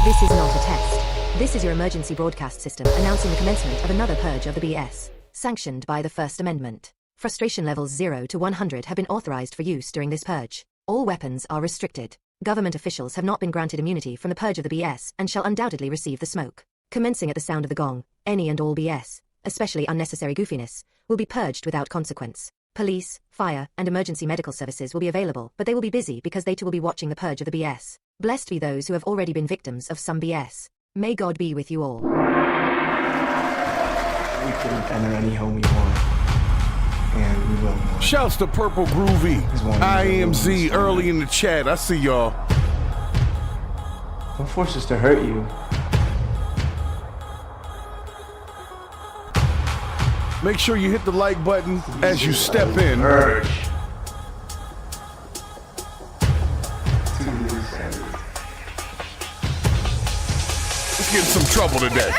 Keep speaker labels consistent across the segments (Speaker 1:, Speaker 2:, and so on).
Speaker 1: This is not a test. This is your emergency broadcast system announcing the commencement of another purge of the BS, sanctioned by the First Amendment. Frustration levels 0 to 100 have been authorized for use during this purge. All weapons are restricted. Government officials have not been granted immunity from the purge of the BS and shall undoubtedly receive the smoke. Commencing at the sound of the gong, any and all BS, especially unnecessary goofiness, will be purged without consequence. Police, fire, and emergency medical services will be available, but they will be busy because they too will be watching the purge of the BS. Blessed be those who have already been victims of some BS. May God be with you all.
Speaker 2: We can enter any home we want, and we will.
Speaker 3: Shouts to Purple Groovy, IMZ early in the chat. I see y'all.
Speaker 2: Don't force us to hurt you.
Speaker 3: Make sure you hit the like button as you step in.
Speaker 2: Purge.
Speaker 3: Let's get in some trouble today.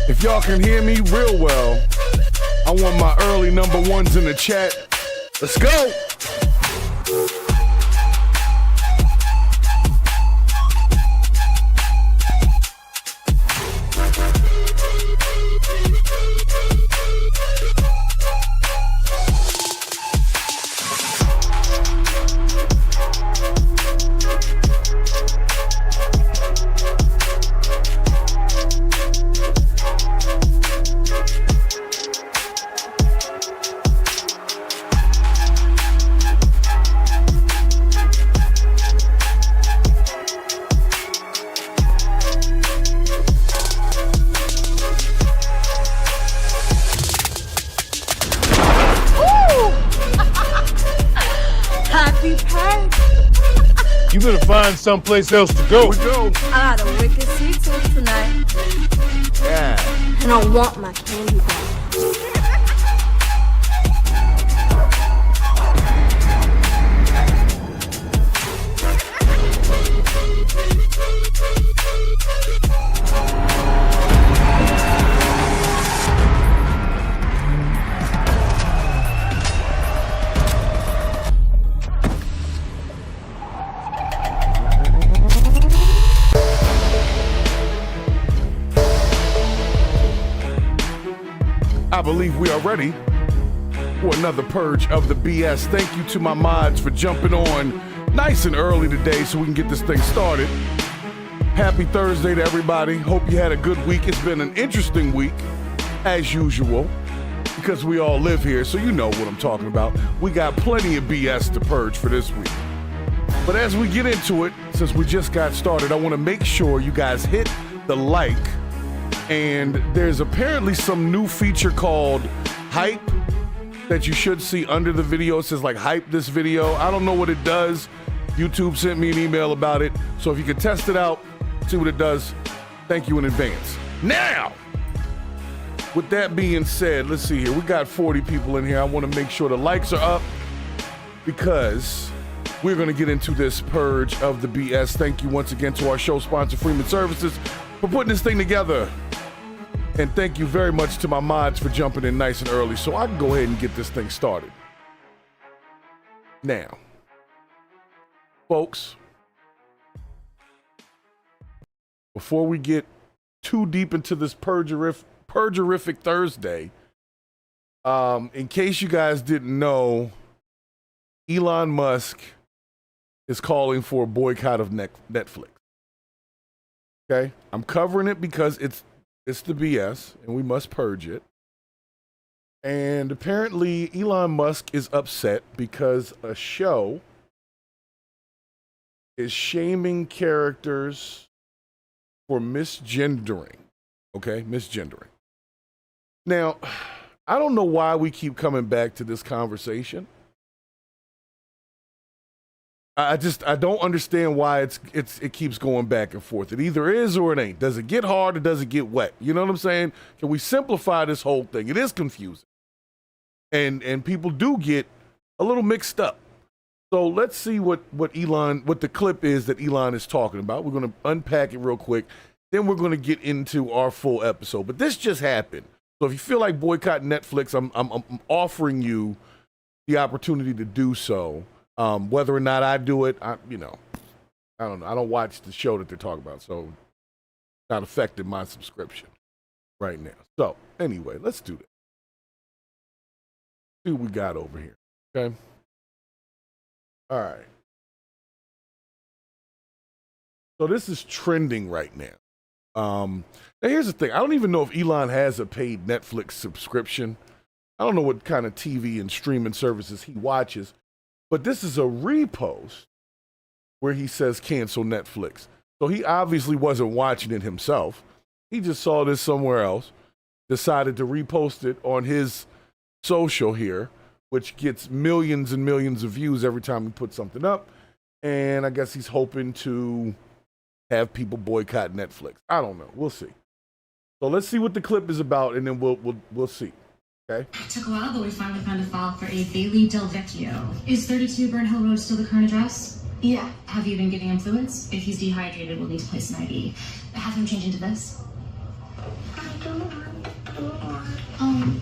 Speaker 3: If y'all can hear me real well, I want my early number ones in the chat. Let's go.
Speaker 4: You better find someplace else to go.
Speaker 3: Here we go.
Speaker 5: I got a wicked sweet tooth tonight.
Speaker 3: Yeah.
Speaker 5: And I want my candy back.
Speaker 3: I believe we are ready for another purge of the BS. Thank you to my mods for jumping on nice and early today so we can get this thing started. Happy Thursday to everybody. Hope you had a good week. It's been an interesting week, as usual, because we all live here, so you know what I'm talking about. We got plenty of BS to purge for this week. But as we get into it, since we just got started, I want to make sure you guys hit the like. And there's apparently some new feature called Hype that you should see under the video. It says like hype this video. I don't know what it does. YouTube sent me an email about it. So if you could test it out, see what it does, thank you in advance. Now, with that being said, let's see here. We got 40 people in here. I want to make sure the likes are up because We're going to get into this purge of the BS. Thank you once again to our show sponsor, Freeman Services, for putting this thing together. And thank you very much to my mods for jumping in nice and early so I can go ahead and get this thing started. Now, folks, before we get too deep into this purgerific Thursday, in case you guys didn't know, Elon Musk is calling for a boycott of Netflix. Okay? I'm covering it because it's the BS and we must purge it. And apparently Elon Musk is upset because a show is shaming characters for misgendering. Okay? Misgendering. Now, I don't know why we keep coming back to this conversation. I don't understand why it keeps going back and forth. It either is or it ain't. Does it get hard or does it get wet? You know what I'm saying? Can we simplify this whole thing? It is confusing. And people do get a little mixed up. So let's see what the clip is that Elon is talking about. We're going to unpack it real quick. Then we're going to get into our full episode. But this just happened. So if you feel like boycotting Netflix, I'm offering you the opportunity to do so. Whether or not I do it, I don't know. I don't watch the show that they're talking about, so it's not affecting my subscription right now. So anyway, let's do that. See what we got over here. Okay. All right. So this is trending right now. Now here's the thing. I don't even know if Elon has a paid Netflix subscription. I don't know what kind of TV and streaming services he watches. But this is a repost where he says cancel Netflix. So he obviously wasn't watching it himself. He just saw this somewhere else, decided to repost it on his social here, which gets millions and millions of views every time he puts something up. And I guess he's hoping to have people boycott Netflix. I don't know. We'll see. So let's see what the clip is about, and then we'll see. Okay.
Speaker 6: It took a while, but we finally found a file for a Bailey Del Vecchio. Is 32 Burn Hill Road still the current address? Yeah. Have you been giving him fluids? If he's dehydrated, we'll need to place an IV. Have him change into this.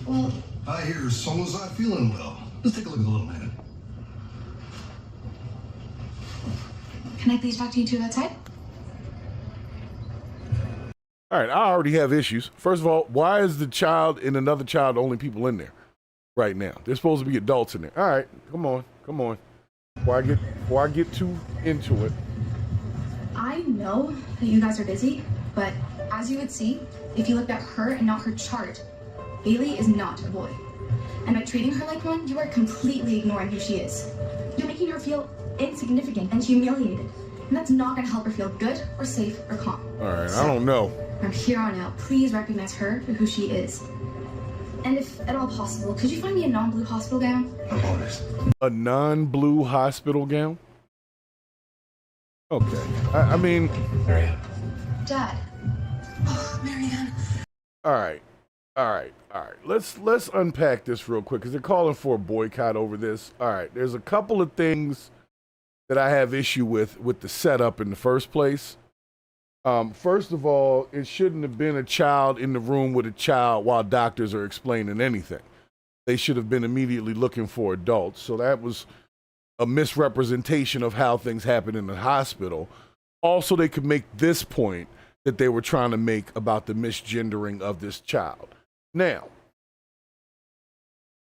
Speaker 6: Well...
Speaker 7: I hear someone's not feeling well. Let's take a look at the little man.
Speaker 6: Can I please talk to you two outside?
Speaker 3: All right, I already have issues. First of all, why is the child and another child the only people in there right now? There's supposed to be adults in there. All right, come on. Before I get too into it.
Speaker 6: I know that you guys are busy, but as you would see, if you looked at her and not her chart, Bailey is not a boy. And by treating her like one, you are completely ignoring who she is. You're making her feel insignificant and humiliated. And that's not going to help her feel good or safe or calm.
Speaker 3: All right, so, I don't know.
Speaker 6: From here on out, please recognize her for who she is. And if at all possible, could you find me a non-blue hospital gown?
Speaker 3: A non-blue hospital gown? Okay. I mean...
Speaker 7: Marianne.
Speaker 6: Dad. Oh, Marianne.
Speaker 3: All right. Let's unpack this real quick, because they're calling for a boycott over this. All right, there's a couple of things that I have issue with the setup in the first place. First of all, it shouldn't have been a child in the room with a child while doctors are explaining anything. They should have been immediately looking for adults. So that was a misrepresentation of how things happen in the hospital. Also, they could make this point that they were trying to make about the misgendering of this child. Now,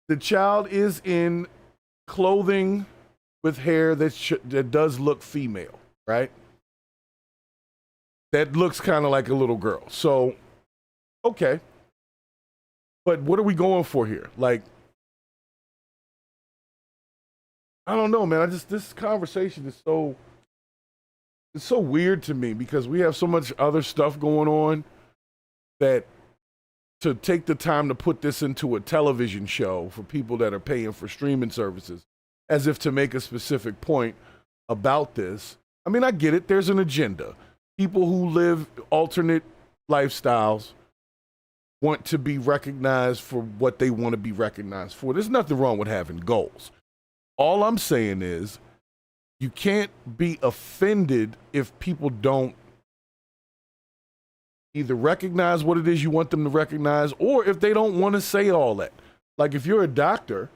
Speaker 3: the child is in clothing with hair that does look female, right? That looks kind of like a little girl. So, okay. But what are we going for here? Like, I don't know, man. This conversation is so weird to me, because we have so much other stuff going on that to take the time to put this into a television show for people that are paying for streaming services, as if to make a specific point about this. I mean, I get it. There's an agenda. People who live alternate lifestyles want to be recognized for what they want to be recognized for. There's nothing wrong with having goals. All I'm saying is you can't be offended if people don't either recognize what it is you want them to recognize, or if they don't want to say all that. Like if you're a doctor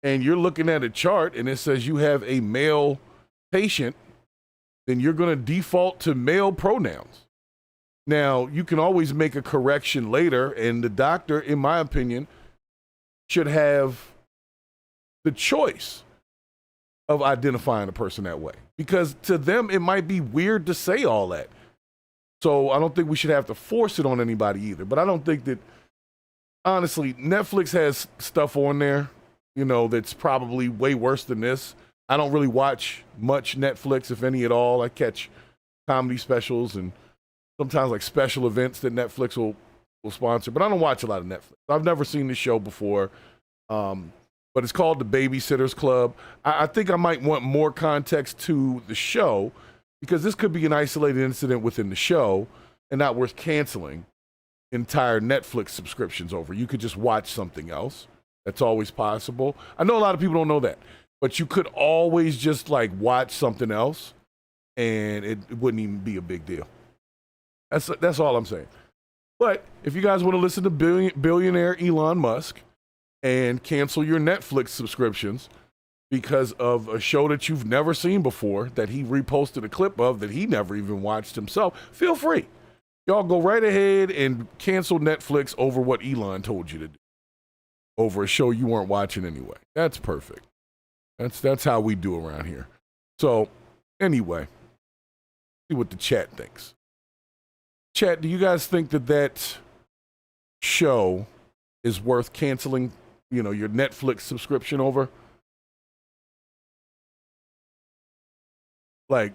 Speaker 3: and you're looking at a chart and it says you have a male patient, then you're going to default to male pronouns. Now, you can always make a correction later, and the doctor, in my opinion, should have the choice of identifying a person that way. Because to them, it might be weird to say all that. So I don't think we should have to force it on anybody either. But I don't think that, honestly, Netflix has stuff on there, you know, that's probably way worse than this. I don't really watch much Netflix, if any at all. I catch comedy specials and sometimes like special events that Netflix will sponsor, but I don't watch a lot of Netflix. I've never seen this show before, but it's called The Babysitter's Club. I think I might want more context to the show, because this could be an isolated incident within the show and not worth canceling entire Netflix subscriptions over. You could just watch something else. That's always possible. I know a lot of people don't know that, but you could always just like watch something else and it wouldn't even be a big deal. That's all I'm saying. But if you guys want to listen to billionaire Elon Musk and cancel your Netflix subscriptions because of a show that you've never seen before, that he reposted a clip of that he never even watched himself, feel free. Y'all go right ahead and cancel Netflix over what Elon told you to do, over a show you weren't watching anyway. That's perfect. That's how we do around here. So anyway, see what the chat thinks. Chat, do you guys think that show is worth canceling, you know, your Netflix subscription over? Like,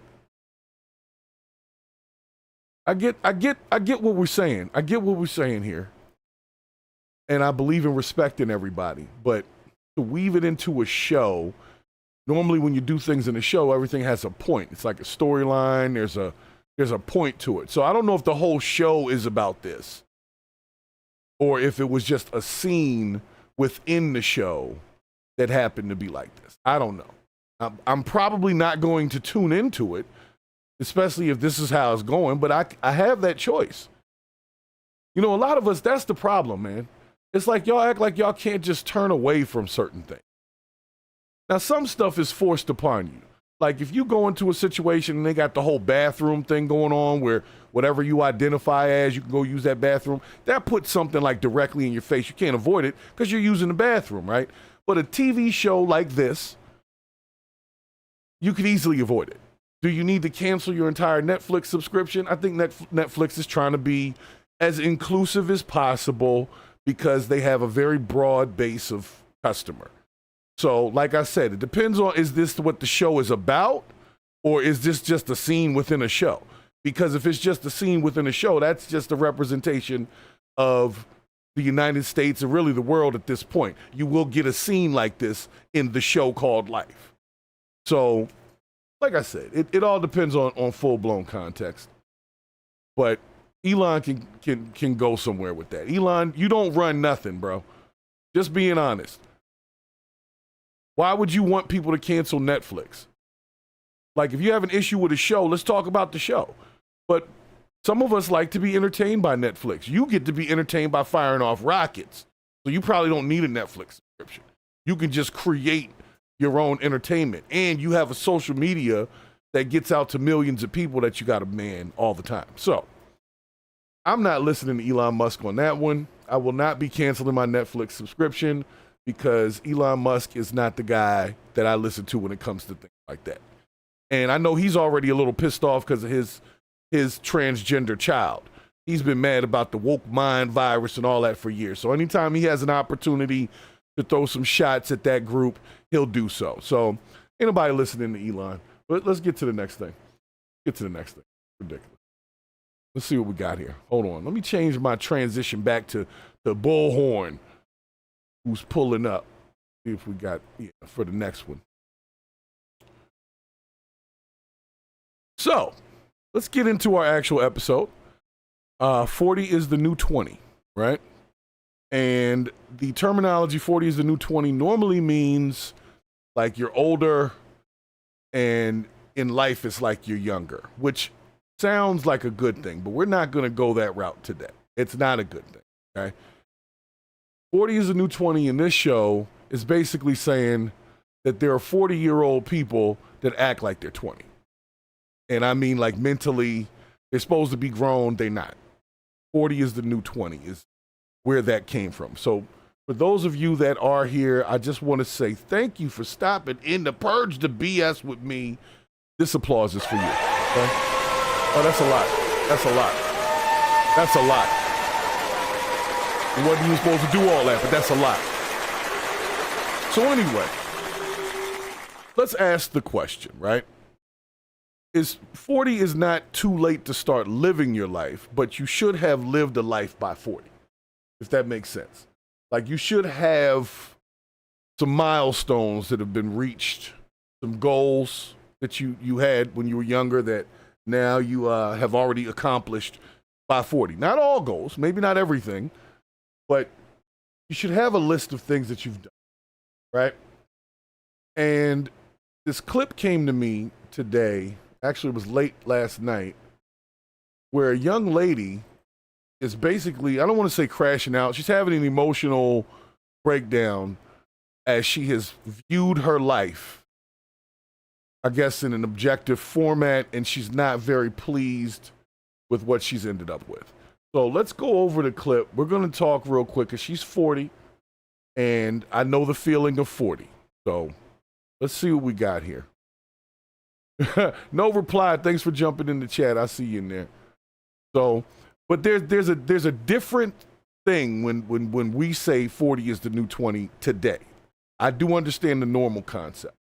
Speaker 3: I get what we're saying. I get what we're saying here. And I believe in respecting everybody, but to weave it into a show, normally when you do things in a show, everything has a point. It's like a storyline. There's a point to it. So I don't know if the whole show is about this, or if it was just a scene within the show that happened to be like this. I don't know. I'm probably not going to tune into it, especially if this is how it's going, but I have that choice. You know, a lot of us, that's the problem, man. It's like y'all act like y'all can't just turn away from certain things. Now, some stuff is forced upon you. Like if you go into a situation and they got the whole bathroom thing going on where whatever you identify as, you can go use that bathroom, that puts something like directly in your face. You can't avoid it because you're using the bathroom, right? But a TV show like this, you could easily avoid it. Do you need to cancel your entire Netflix subscription? I think Netflix is trying to be as inclusive as possible because they have a very broad base of customer. So, like I said, it depends on, is this what the show is about, or is this just a scene within a show? Because if it's just a scene within a show, that's just a representation of the United States and really the world at this point. You will get a scene like this in the show called life. So, like I said, it all depends on full-blown context. But Elon can go somewhere with that. Elon, you don't run nothing, bro. Just being honest. Why would you want people to cancel Netflix? Like, if you have an issue with a show, let's talk about the show. But some of us like to be entertained by Netflix. You get to be entertained by firing off rockets. So you probably don't need a Netflix subscription. You can just create your own entertainment. And you have a social media that gets out to millions of people that you got to man all the time. So I'm not listening to Elon Musk on that one. I will not be canceling my Netflix subscription because Elon Musk is not the guy that I listen to when it comes to things like that. And I know he's already a little pissed off because of his transgender child. He's been mad about the woke mind virus and all that for years. So anytime he has an opportunity to throw some shots at that group, he'll do so. So ain't nobody listening to Elon. But let's get to the next thing. Ridiculous. Let's see what we got here. Hold on. Let me change my transition back to the Bullhorn, who's pulling up. See if we got for the next one. So let's get into our actual episode. 40 is the new 20, right? And the terminology 40 is the new 20 normally means like you're older, and in life it's like you're younger, which sounds like a good thing, but we're not going to go that route today. It's not a good thing, okay? 40 is the new 20 in this show is basically saying that there are 40-year-old people that act like they're 20. And I mean, like, mentally, they're supposed to be grown, they're not. 40 is the new 20 is where that came from. So for those of you that are here, I just want to say thank you for stopping in to purge the BS with me. This applause is for you. Okay? Oh, that's a lot. That's a lot. That's a lot. You wasn't even supposed to do all that, but that's a lot. So anyway, let's ask the question, right? 40 is not too late to start living your life, but you should have lived a life by 40, if that makes sense. Like, you should have some milestones that have been reached, some goals that you had when you were younger that now you have already accomplished by 40. Not all goals, maybe not everything, but you should have a list of things that you've done, right? And this clip came to me today, actually it was late last night, where a young lady is basically, I don't want to say crashing out, she's having an emotional breakdown as she has viewed her life, I guess, in an objective format, and she's not very pleased with what she's ended up with. So let's go over the clip. We're going to talk real quick because she's 40, and I know the feeling of 40. So let's see what we got here. No reply. Thanks for jumping in the chat. I see you in there. So, but there's a different thing when we say 40 is the new 20 today. I do understand the normal concept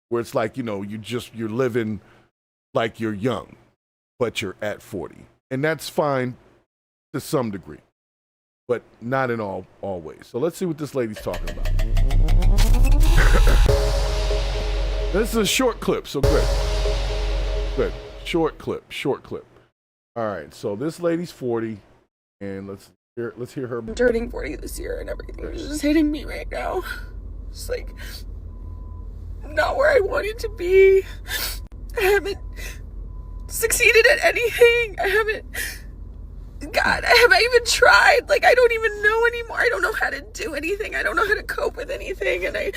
Speaker 3: where it's like, you know, you're living like you're young, but you're at 40. And that's fine to some degree, but not in all ways. So let's see what this lady's talking about. This is a short clip, so good. Good. Short clip. All right, so this lady's 40, and let's hear her.
Speaker 8: I'm turning 40 this year, and everything is just hitting me right now. It's like not where I wanted to be. I haven't succeeded at anything. God, have I even tried? Like, I don't even know anymore. I don't know how to do anything. I don't know how to cope with anything, and I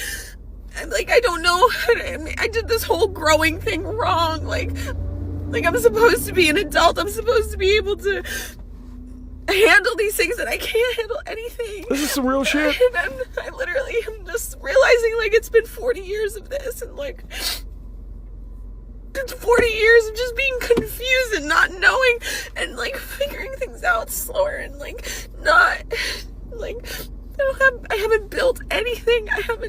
Speaker 8: don't know how to, I did this whole growing thing wrong. Like I'm supposed to be an adult. I'm supposed to be able to handle these things, and I can't handle anything.
Speaker 3: This is some real shit.
Speaker 8: And I literally am just realizing, like, it's been 40 years of this, and like, it's 40 years of just being confused and not knowing and like figuring things out slower and like not like I haven't built anything. I have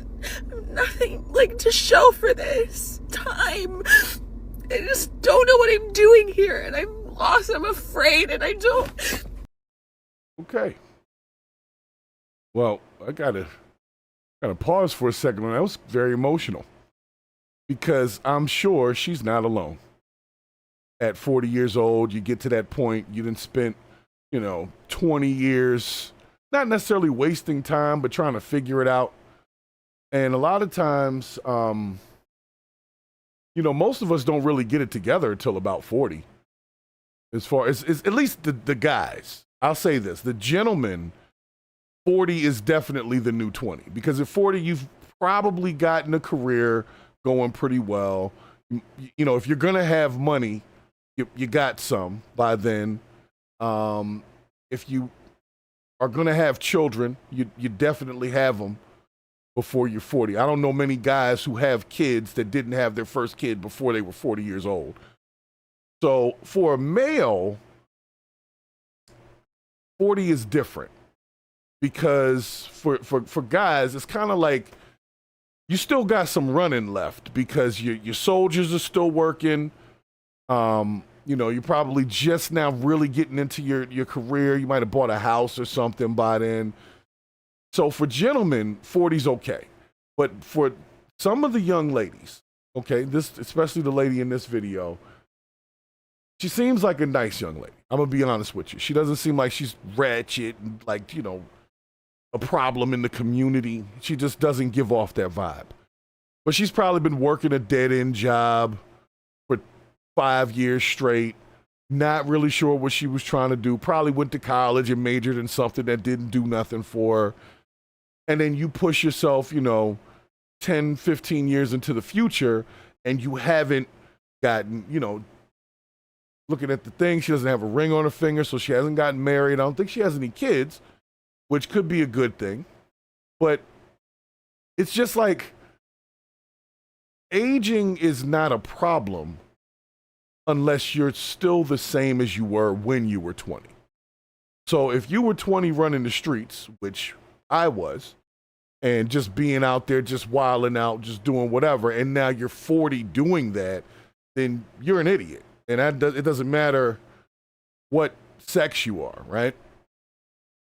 Speaker 8: nothing like to show for this time. I just don't know what I'm doing here, and I'm lost. I'm afraid, and I don't.
Speaker 3: Okay. Well, I gotta pause for a second. That was very emotional. Because I'm sure she's not alone. At 40 years old, you get to that point, you done spent, 20 years, not necessarily wasting time, but trying to figure it out. And a lot of times, most of us don't really get it together until about 40. As far as at least the guys. I'll say this, the gentlemen, 40 is definitely the new 20. Because at 40, you've probably gotten a career going pretty well. If you're gonna have money, you got some by then. If you are gonna have children, you definitely have them before you're 40. I don't know many guys who have kids that didn't have their first kid before they were 40 years old. So for a male, 40 is different because for guys, it's kind of like you still got some running left because your soldiers are still working. You're probably just now really getting into your career. You might have bought a house or something by then. So for gentlemen, 40's okay. But for some of the young ladies, okay, especially the lady in this video, she seems like a nice young lady. I'm going to be honest with you. She doesn't seem like she's ratchet and like, a problem in the community. She just doesn't give off that vibe. But she's probably been working a dead-end job for 5 years straight, not really sure what she was trying to do, probably went to college and majored in something that didn't do nothing for her. And then you push yourself, 10, 15 years into the future, and you haven't gotten, looking at the thing, she doesn't have a ring on her finger, so she hasn't gotten married. I don't think she has any kids, which could be a good thing. But it's just like, aging is not a problem unless you're still the same as you were when you were 20. So if you were 20 running the streets, which I was, and just being out there, just wilding out, just doing whatever, and now you're 40 doing that, then you're an idiot. And it doesn't matter what sex you are, right?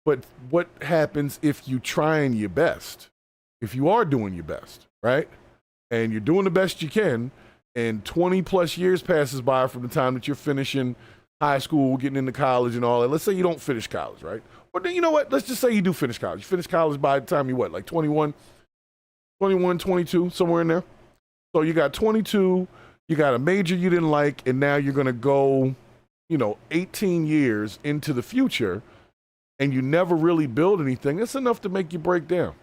Speaker 3: But what happens if you trying your best? If you are doing your best, right? And you're doing the best you can, and 20 plus years passes by from the time that you're finishing high school, getting into college and all that. Let's say you don't finish college, right? Or then, you know what? Let's just say you do finish college. You finish college by the time you what, like 21, 22, somewhere in there. So you got 22, you got a major you didn't like, and now you're going to go, 18 years into the future, and you never really build anything. It's enough to make you break down.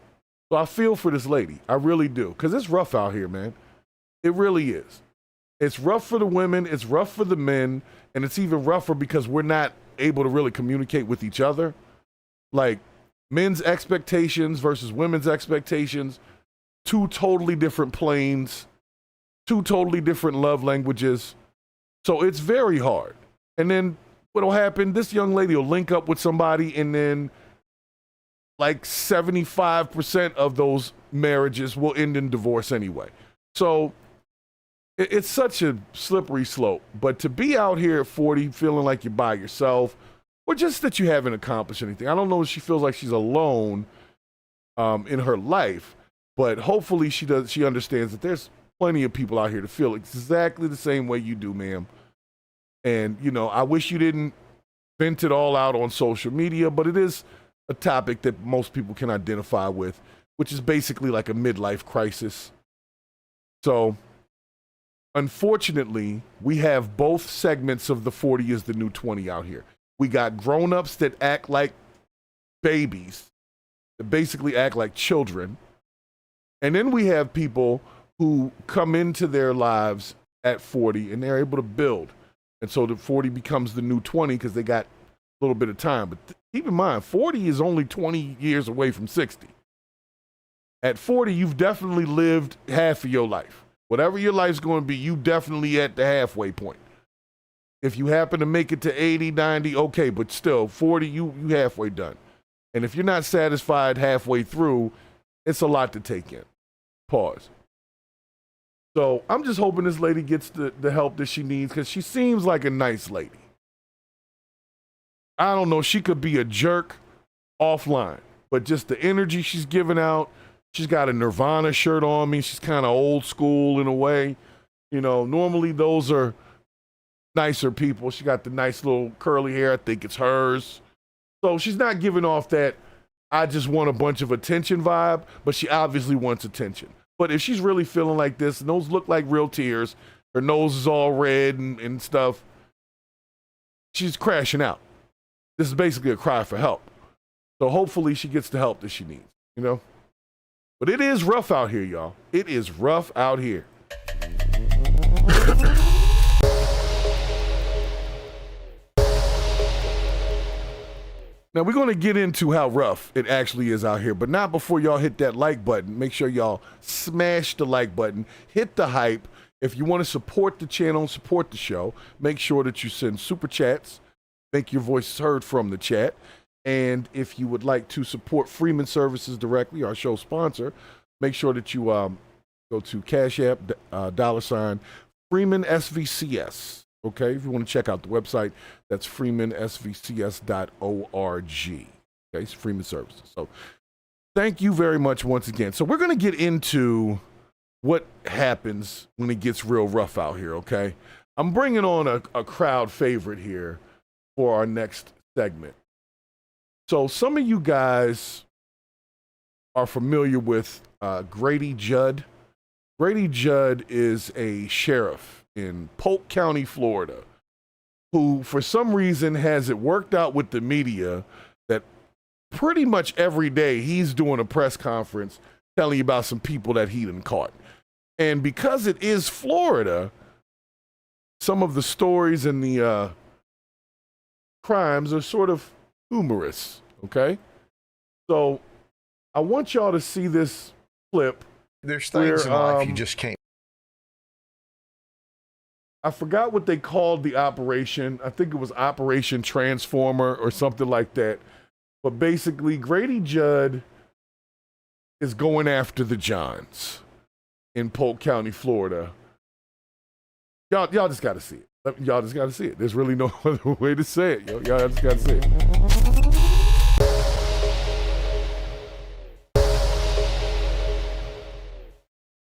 Speaker 3: So I feel for this lady. I really do. Because it's rough out here, man. It really is. It's rough for the women. It's rough for the men. And it's even rougher because we're not able to really communicate with each other. Like, men's expectations versus women's expectations. Two totally different planes. Two totally different love languages. So it's very hard. And then what'll happen, this young lady will link up with somebody, and then like 75% of those marriages will end in divorce anyway. So it's such a slippery slope. But to be out here at 40 feeling like you're by yourself, or just that you haven't accomplished anything. I don't know if she feels like she's alone in her life, but hopefully she understands that there's plenty of people out here to feel exactly the same way you do, ma'am. And, I wish you didn't vent it all out on social media, but it is a topic that most people can identify with, which is basically like a midlife crisis. So, unfortunately, we have both segments of the 40 is the new 20 out here. We got grown-ups that act like babies, that basically act like children. And then we have people who come into their lives at 40 and they're able to build. And so the 40 becomes the new 20 because they got a little bit of time. But keep in mind, 40 is only 20 years away from 60. At 40, you've definitely lived half of your life. Whatever your life's going to be, you definitely at the halfway point. If you happen to make it to 80, 90, okay, but still, 40, you halfway done. And if you're not satisfied halfway through, it's a lot to take in. Pause. So I'm just hoping this lady gets the help that she needs, because she seems like a nice lady. I don't know, she could be a jerk offline, but just the energy she's giving out, she's got a Nirvana shirt on me. She's kind of old school in a way. Normally those are nicer people. She got the nice little curly hair. I think it's hers. So she's not giving off that I just want a bunch of attention vibe, but she obviously wants attention. But if she's really feeling like this, and those look like real tears, her nose is all red and stuff, she's crashing out. This is basically a cry for help. So hopefully she gets the help that she needs, But it is rough out here, y'all. It is rough out here. Now, we're going to get into how rough it actually is out here, but not before y'all hit that like button. Make sure y'all smash the like button, hit the hype. If you want to support the channel, support the show, make sure that you send super chats, make your voice heard from the chat. And if you would like to support Freeman Services directly, our show sponsor, make sure that you go to Cash App, $ Freeman SVCS. Okay, if you want to check out the website, that's freemansvcs.org. Okay, it's Freeman Services. So thank you very much once again. So we're going to get into what happens when it gets real rough out here, okay? I'm bringing on a crowd favorite here for our next segment. So some of you guys are familiar with Grady Judd. Grady Judd is a sheriff in Polk County, Florida, who for some reason has it worked out with the media that pretty much every day he's doing a press conference telling you about some people that he done caught. And because it is Florida, some of the stories and the crimes are sort of humorous, okay? So I want y'all to see this clip.
Speaker 9: There's things in life you just can't.
Speaker 3: I forgot what they called the operation. I think it was Operation Transformer or something like that. But basically, Grady Judd is going after the Johns in Polk County, Florida. Y'all just got to see it. Y'all just got to see it. There's really no other way to say it. Y'all just got to see it.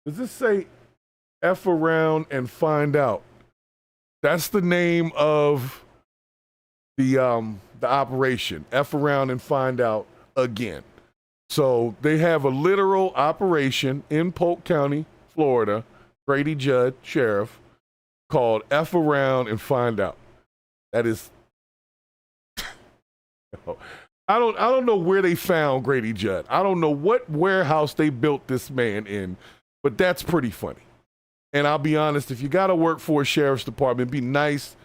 Speaker 3: Does this say F around and find out? That's the name of the operation. F around and find out again. So they have a literal operation in Polk County, Florida, Grady Judd, sheriff, called F around and find out. That is, I don't know where they found Grady Judd. I don't know what warehouse they built this man in, but that's pretty funny. And I'll be honest, if you got to work for a sheriff's department, it'd be nice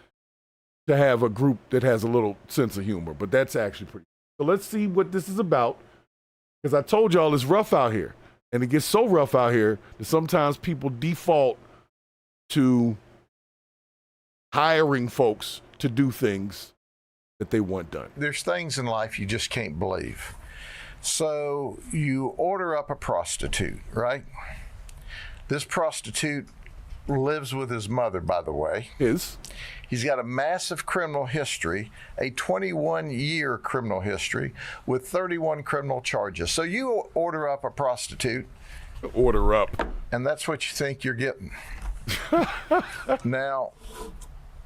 Speaker 3: to have a group that has a little sense of humor, but that's actually pretty. So let's see what this is about, because I told y'all it's rough out here, and it gets so rough out here that sometimes people default to hiring folks to do things that they want done.
Speaker 9: There's things in life you just can't believe. So you order up a prostitute, right? This prostitute lives with his mother, by the way. He's got a massive criminal history, a 21-year criminal history with 31 criminal charges. So you order up a prostitute.
Speaker 3: Order up.
Speaker 9: And that's what you think you're getting. Now,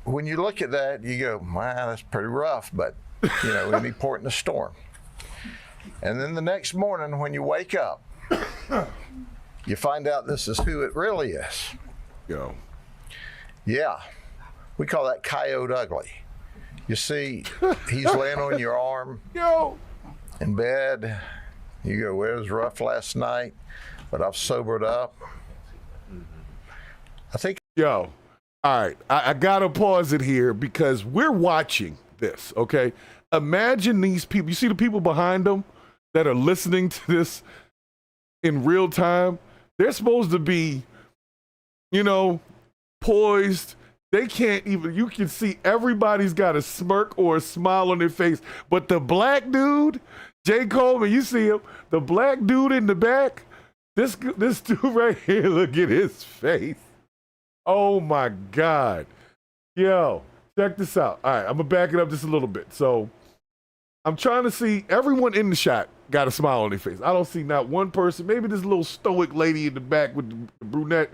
Speaker 9: when you look at that, you go, wow, that's pretty rough, but, you know, any port in a storm. And then the next morning when you wake up, you find out this is who it really is.
Speaker 3: Yo.
Speaker 9: Yeah. We call that coyote ugly. You see, he's laying on your arm.
Speaker 3: Yo.
Speaker 9: In bed. You go, well, it was rough last night, but I've sobered up. I think.
Speaker 3: Yo. All right. I got to pause it here because we're watching this, okay? Imagine these people. You see the people behind them that are listening to this in real time? They're supposed to be, you know, poised. They can't even, you can see everybody's got a smirk or a smile on their face. But the black dude, J. Coleman, you see him, the black dude in the back, this dude right here, look at his face. Oh my God. Yo, check this out. All right, I'm gonna back it up just a little bit. So I'm trying to see everyone in the shot got a smile on their face. I don't see not one person, maybe this little stoic lady in the back with the brunette,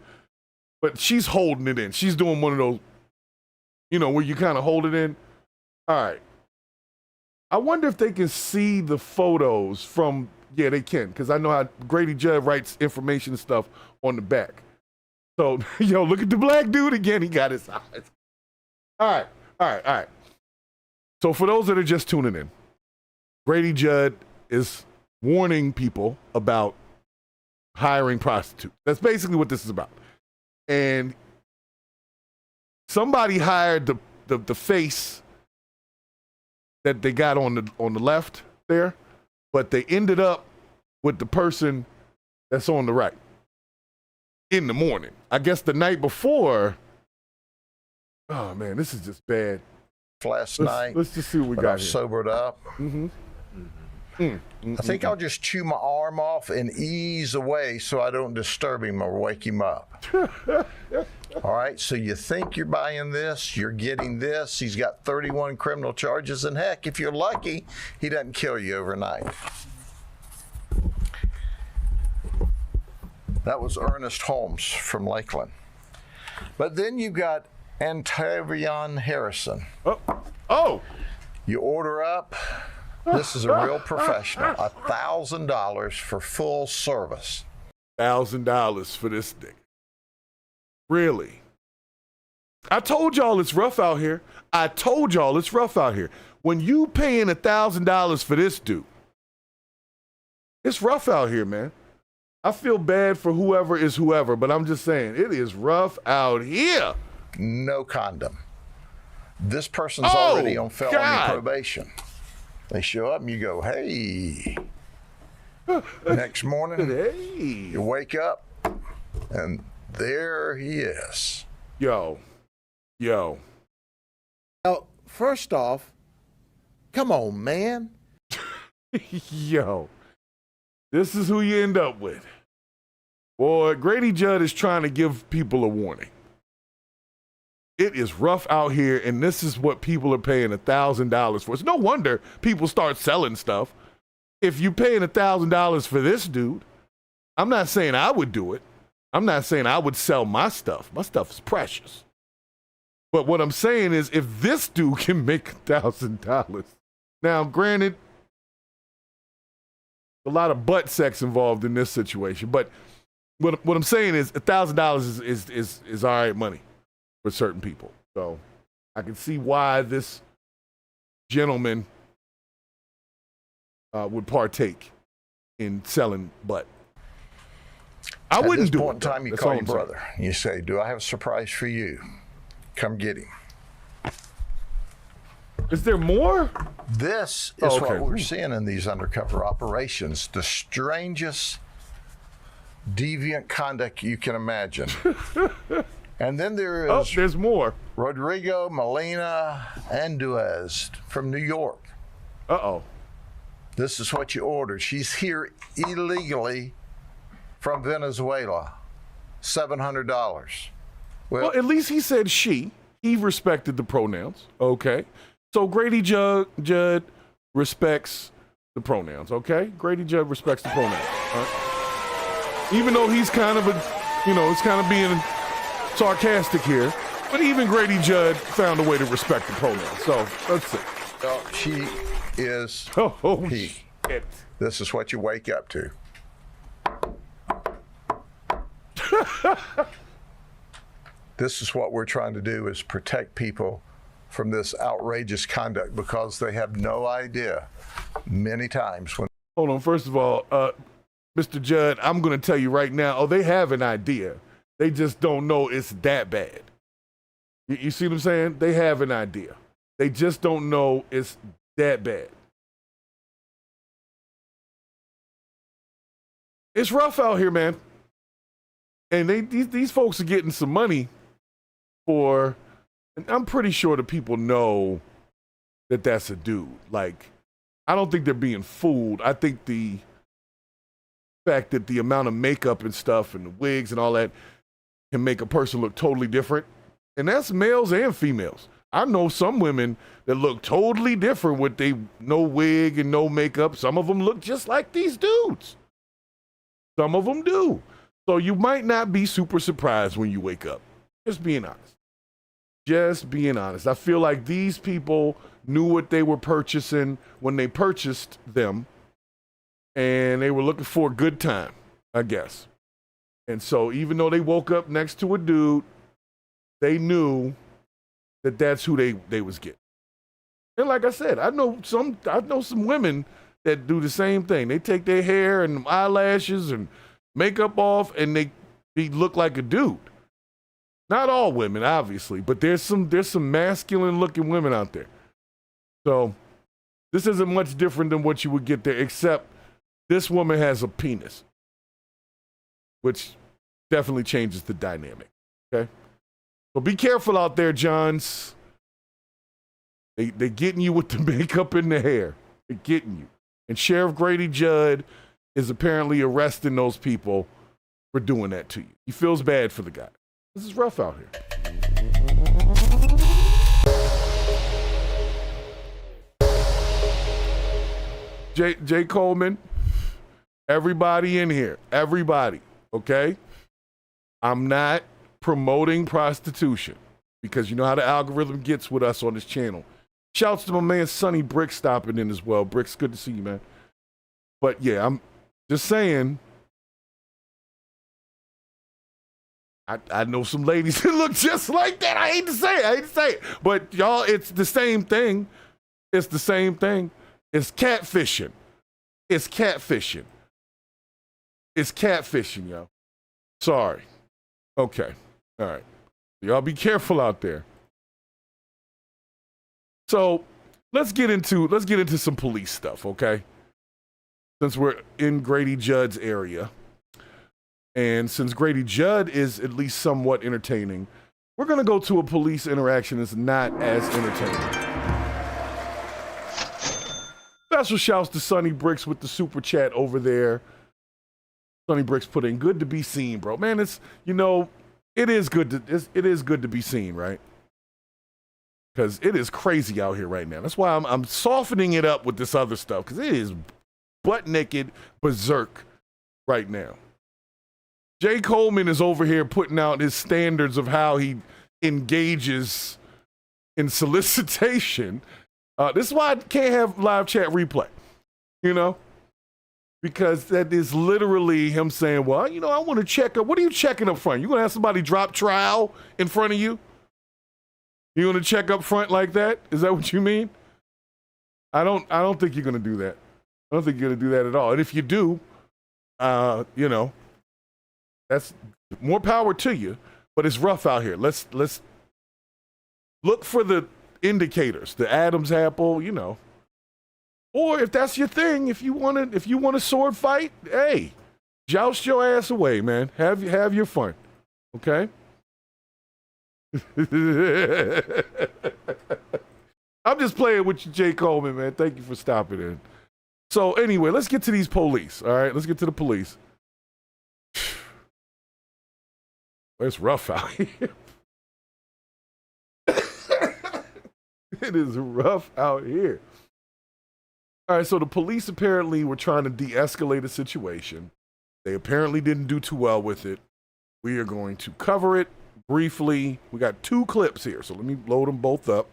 Speaker 3: but she's holding it in. She's doing one of those, you know, where you kind of hold it in. All right. I wonder if they can see the photos from, yeah, they can, because I know how Grady Judd writes information and stuff on the back. So, yo, look at the black dude again. He got his eyes. All right. So for those that are just tuning in, Grady Judd is warning people about hiring prostitutes. That's basically what this is about. And somebody hired the face that they got on the left there, but they ended up with the person that's on the right in the morning. I guess the night before. Oh man, this is just bad.
Speaker 9: Last night.
Speaker 3: Let's just see what we got
Speaker 9: I've
Speaker 3: here.
Speaker 9: Sobered up. I think I'll just chew my arm off and ease away so I don't disturb him or wake him up. All right, so you think you're buying this, you're getting this. He's got 31 criminal charges, and heck, if you're lucky, he doesn't kill you overnight. That was Ernest Holmes from Lakeland. But then you've got Antavion Harrison.
Speaker 3: Oh!
Speaker 9: You order up. This is a real professional. $1,000 for full service.
Speaker 3: $1,000 for this thing. Really? I told y'all it's rough out here. I told y'all it's rough out here. When you paying $1,000 for this dude, it's rough out here, man. I feel bad for whoever is whoever, but I'm just saying, it is rough out here.
Speaker 9: No condom. This person's already on felony probation. They show up and you go, hey. Next morning,
Speaker 3: hey.
Speaker 9: You wake up and there he is.
Speaker 3: Yo.
Speaker 10: Now, first off, come on, man.
Speaker 3: Yo. This is who you end up with. Boy, Grady Judd is trying to give people a warning. It is rough out here, and this is what people are paying $1,000 for. It's no wonder people start selling stuff. If you're paying $1,000 for this dude, I'm not saying I would do it. I'm not saying I would sell my stuff. My stuff is precious. But what I'm saying is, if this dude can make $1,000, now granted, a lot of butt sex involved in this situation, but what I'm saying is $1,000 is all right money for certain people. So I can see why this gentleman would partake in selling butt. I wouldn't do it.
Speaker 9: At this point in time, you call your brother. You say, do I have a surprise for you? Come get him.
Speaker 3: Is there more?
Speaker 9: This is what we're seeing in these undercover operations. The strangest deviant conduct you can imagine. And then there is...
Speaker 3: Oh, there's more.
Speaker 9: Rodrigo Molina Anduez from New York.
Speaker 3: Uh-oh.
Speaker 9: This is what you ordered. She's here illegally from Venezuela. $700.
Speaker 3: Well, at least he said she. He respected the pronouns. Okay. So Grady Judd respects the pronouns, okay? Grady Judd respects the pronouns. Right? Even though he's kind of it's kind of being sarcastic here, but even Grady Judd found a way to respect the pronouns. So let's see.
Speaker 9: She is he.
Speaker 3: Shit.
Speaker 9: This is what you wake up to. This is what we're trying to do, is protect people from this outrageous conduct, because they have no idea many times when...
Speaker 3: Hold on. First of all, Mr. Judd, I'm going to tell you right now, they have an idea. They just don't know it's that bad. You see what I'm saying? They have an idea. They just don't know it's that bad. It's rough out here, man. And these folks are getting some money for... And I'm pretty sure the people know that that's a dude. Like, I don't think they're being fooled. I think the fact that the amount of makeup and stuff and the wigs and all that can make a person look totally different. And that's males and females. I know some women that look totally different with no wig and no makeup. Some of them look just like these dudes. Some of them do. So you might not be super surprised when you wake up. Just being honest. Just being honest. I feel like these people knew what they were purchasing when they purchased them, and they were looking for a good time, I guess. And so even though they woke up next to a dude, they knew that that's who they was getting. And like I said, I know some women that do the same thing. They take their hair and eyelashes and makeup off, and they look like a dude. Not all women, obviously, but there's some masculine-looking women out there. So this isn't much different than what you would get there, except this woman has a penis, which definitely changes the dynamic, okay? So be careful out there, Johns. They're getting you with the makeup and the hair. They're getting you. And Sheriff Grady Judd is apparently arresting those people for doing that to you. He feels bad for the guy. This is rough out here. Jay Coleman, everybody in here, everybody, okay? I'm not promoting prostitution, because you know how the algorithm gets with us on this channel. Shouts to my man Sonny Brick stopping in as well. Brick's good to see you, man. But yeah, I'm just saying, I know some ladies that look just like that. I hate to say it. But y'all, it's the same thing. It's the same thing. It's catfishing. It's catfishing. It's catfishing, yo. Sorry. Okay. All right. Y'all be careful out there. So let's get into some police stuff, okay? Since we're in Grady Judd's area. And since Grady Judd is at least somewhat entertaining, we're going to go to a police interaction that's not as entertaining. Special shouts to Sonny Bricks with the super chat over there. Sonny Bricks put in, good to be seen, bro. Man, it's, it is good to be seen, right? Because it is crazy out here right now. That's why I'm softening it up with this other stuff, because it is butt naked berserk right now. Jay Coleman is over here putting out his standards of how he engages in solicitation. This is why I can't have live chat replay, because that is literally him saying, well, I want to check up. What are you checking up front? You going to have somebody drop trial in front of you? You want to check up front like that? Is that what you mean? I don't think you're going to do that. I don't think you're going to do that at all. And if you do, that's more power to you, but it's rough out here. Let's look for the indicators, the Adam's apple, Or if that's your thing, if you want a sword fight, hey, joust your ass away, man. Have your fun. Okay? I'm just playing with you, Jay Coleman, man. Thank you for stopping in. So anyway, let's get to these police. All right, let's get to the police. It's rough out here. It is rough out here. All right, so the police apparently were trying to de-escalate a situation. They apparently didn't do too well with it. We are going to cover it briefly. We got 2 clips here, so let me load them both up.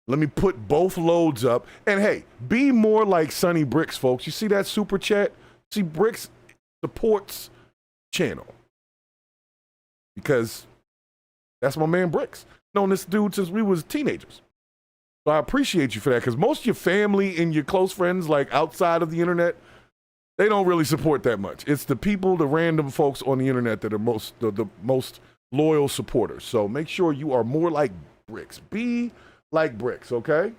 Speaker 3: Let me put both loads up. And hey, be more like Sonny Bricks, folks. You see that super chat? See, Bricks supports channel. Because that's my man Bricks. Known this dude since we was teenagers. So I appreciate you for that, because most of your family and your close friends, like outside of the internet, they don't really support that much. It's the people, the random folks on the internet that are the most loyal supporters. So make sure you are more like Bricks. Be like Bricks, okay?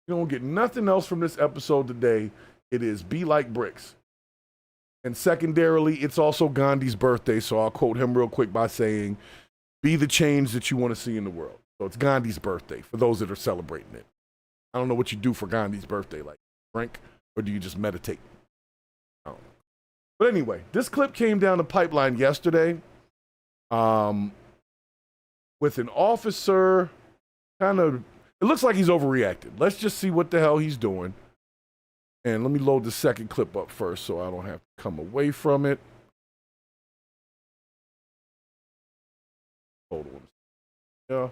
Speaker 3: You don't get nothing else from this episode today. It is be like Bricks. And secondarily, it's also Gandhi's birthday, so I'll quote him real quick by saying, be the change that you want to see in the world. So it's Gandhi's birthday, for those that are celebrating it. I don't know what you do for Gandhi's birthday, like drink, or do you just meditate? I don't know. But anyway, this clip came down the pipeline yesterday with an officer it looks like he's overreacted. Let's just see what the hell he's doing. And let me load the second clip up first so I don't have to come away from it. Hold on. Yeah.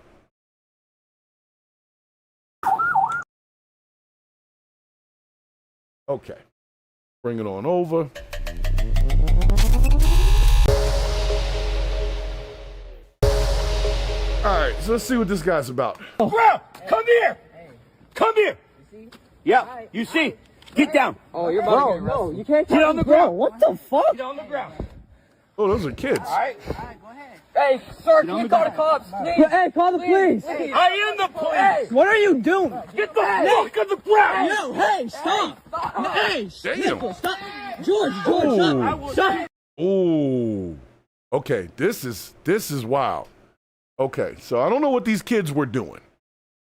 Speaker 3: Okay. Bring it on over. All right, so let's see what this guy's about.
Speaker 11: Bro, come here. Come here. Yeah, you see. Get down.
Speaker 12: Oh, you're about to get
Speaker 11: no, you can't get on the ground. What the fuck? Get on the ground.
Speaker 3: Oh, those are kids.
Speaker 11: All right, go ahead. Hey, sir, can you call the cops, please?
Speaker 12: Hey, call the police.
Speaker 11: I am the police.
Speaker 12: What are you doing?
Speaker 11: Get the fuck on the ground.
Speaker 12: Yo, hey, stop. Hey,
Speaker 3: damn.
Speaker 12: Stop. George, stop.
Speaker 3: Ooh. Okay, this is wild. Okay, so I don't know what these kids were doing.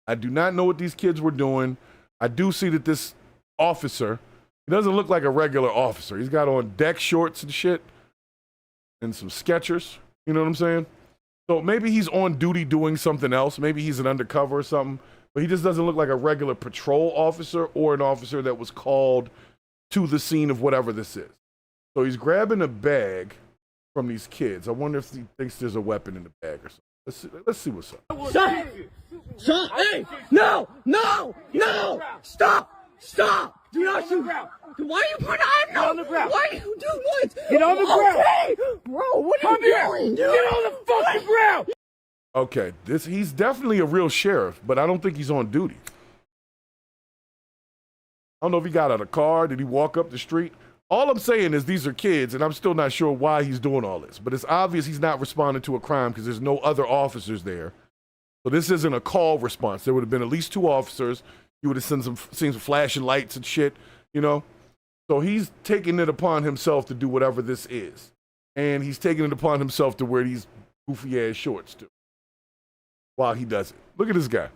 Speaker 3: I do not know what these kids were doing. I do see that this officer, he doesn't look like a regular officer. He's got on deck shorts and shit and some Skechers. You know what I'm saying? So maybe he's on duty doing something else. Maybe he's an undercover or something, but he just doesn't look like a regular patrol officer or an officer that was called to the scene of whatever this is. So he's grabbing a bag from these kids. I wonder if he thinks there's a weapon in the bag or something. Let's see what's up.
Speaker 12: Stop. Hey, no. Stop. Do not shoot. Why are you putting on?
Speaker 11: Get on the ground.
Speaker 12: Why are you doing what?
Speaker 11: Get on the ground.
Speaker 12: Okay. Bro, what are you doing?
Speaker 11: Get on the fucking ground.
Speaker 3: Okay, he's definitely a real sheriff, but I don't think he's on duty. I don't know if he got out of a car. Did he walk up the street? All I'm saying is these are kids, and I'm still not sure why he's doing all this. But it's obvious he's not responding to a crime because there's no other officers there. So this isn't a call response. There would have been at least 2 officers. You would have seen some flashing lights and shit, you know? So he's taking it upon himself to do whatever this is. And he's taking it upon himself to wear these goofy-ass shorts, too, while he does it. Look at this guy.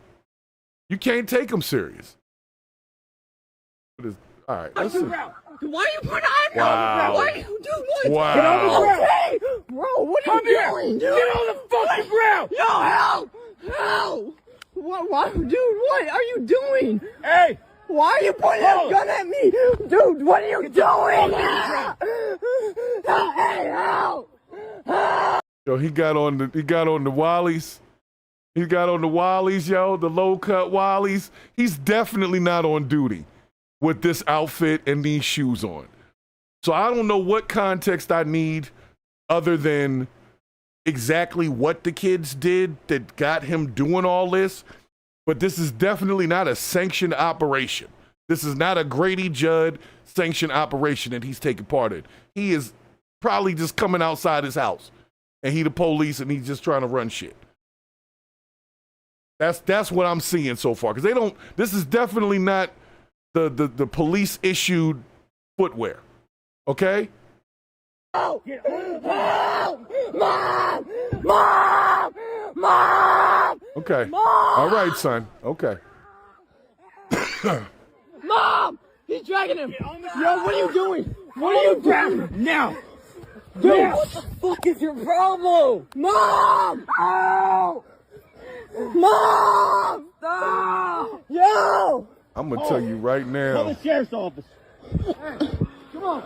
Speaker 3: You can't take him serious. All right, let's see.
Speaker 12: Why are you putting on?
Speaker 3: Wow.
Speaker 12: Why are you doing what?
Speaker 3: Wow.
Speaker 11: Get on the ground.
Speaker 12: Okay. Bro, what are you doing?
Speaker 11: Get on the fucking ground.
Speaker 12: Yo, help! Help! What, dude, what are you doing?
Speaker 11: Hey!
Speaker 12: Why are you pointing that gun at me? Dude, what are you doing? Hey, help!
Speaker 3: Yo, he got on the Wallies. He got on the Wallies, yo, the low-cut Wallies. He's definitely not on duty with this outfit and these shoes on. So I don't know what context I need other than exactly what the kids did that got him doing all this, but this is definitely not a sanctioned operation. This is not a Grady Judd sanctioned operation that he's taking part in. He is probably just coming outside his house, and he the police, and he's just trying to run shit. That's what I'm seeing so far, because this is definitely not the police issued footwear. Okay?
Speaker 12: Help! Mom! Mom! Mom!
Speaker 3: Okay.
Speaker 12: Mom!
Speaker 3: All right, son. Okay.
Speaker 12: Mom! He's dragging him! Yo, what are you doing? What are you doing?
Speaker 11: Now!
Speaker 12: Dude, what the fuck is your problem? Mom! Ow! Mom! Stop! Yo!
Speaker 3: I'm going to tell you right
Speaker 11: Call
Speaker 3: now.
Speaker 11: the sheriff's office. Come on.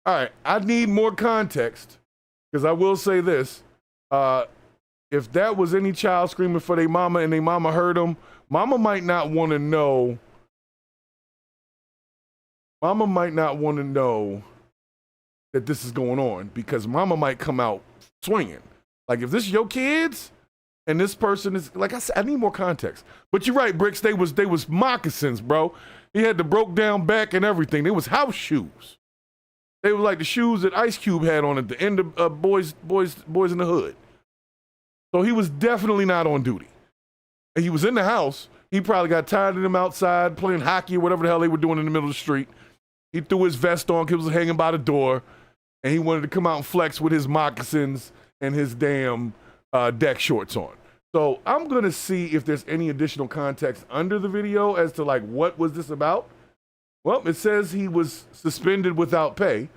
Speaker 3: All right, I need more context, because I will say this. If that was any child screaming for their mama and their mama heard them, mama might not want to know. Mama might not want to know that this is going on, because mama might come out swinging. Like, if this is your kids and this person is, like I said, I need more context. But you're right, Bricks, they was moccasins, bro. He had the broke down back and everything. They was house shoes. They were like the shoes that Ice Cube had on at the end of Boys in the Hood. So he was definitely not on duty. And he was in the house. He probably got tired of them outside playing hockey or whatever the hell they were doing in the middle of the street. He threw his vest on because it was hanging by the door, and he wanted to come out and flex with his moccasins and his damn deck shorts on. So I'm going to see if there's any additional context under the video as to, like, what was this about? Well, it says he was suspended without pay.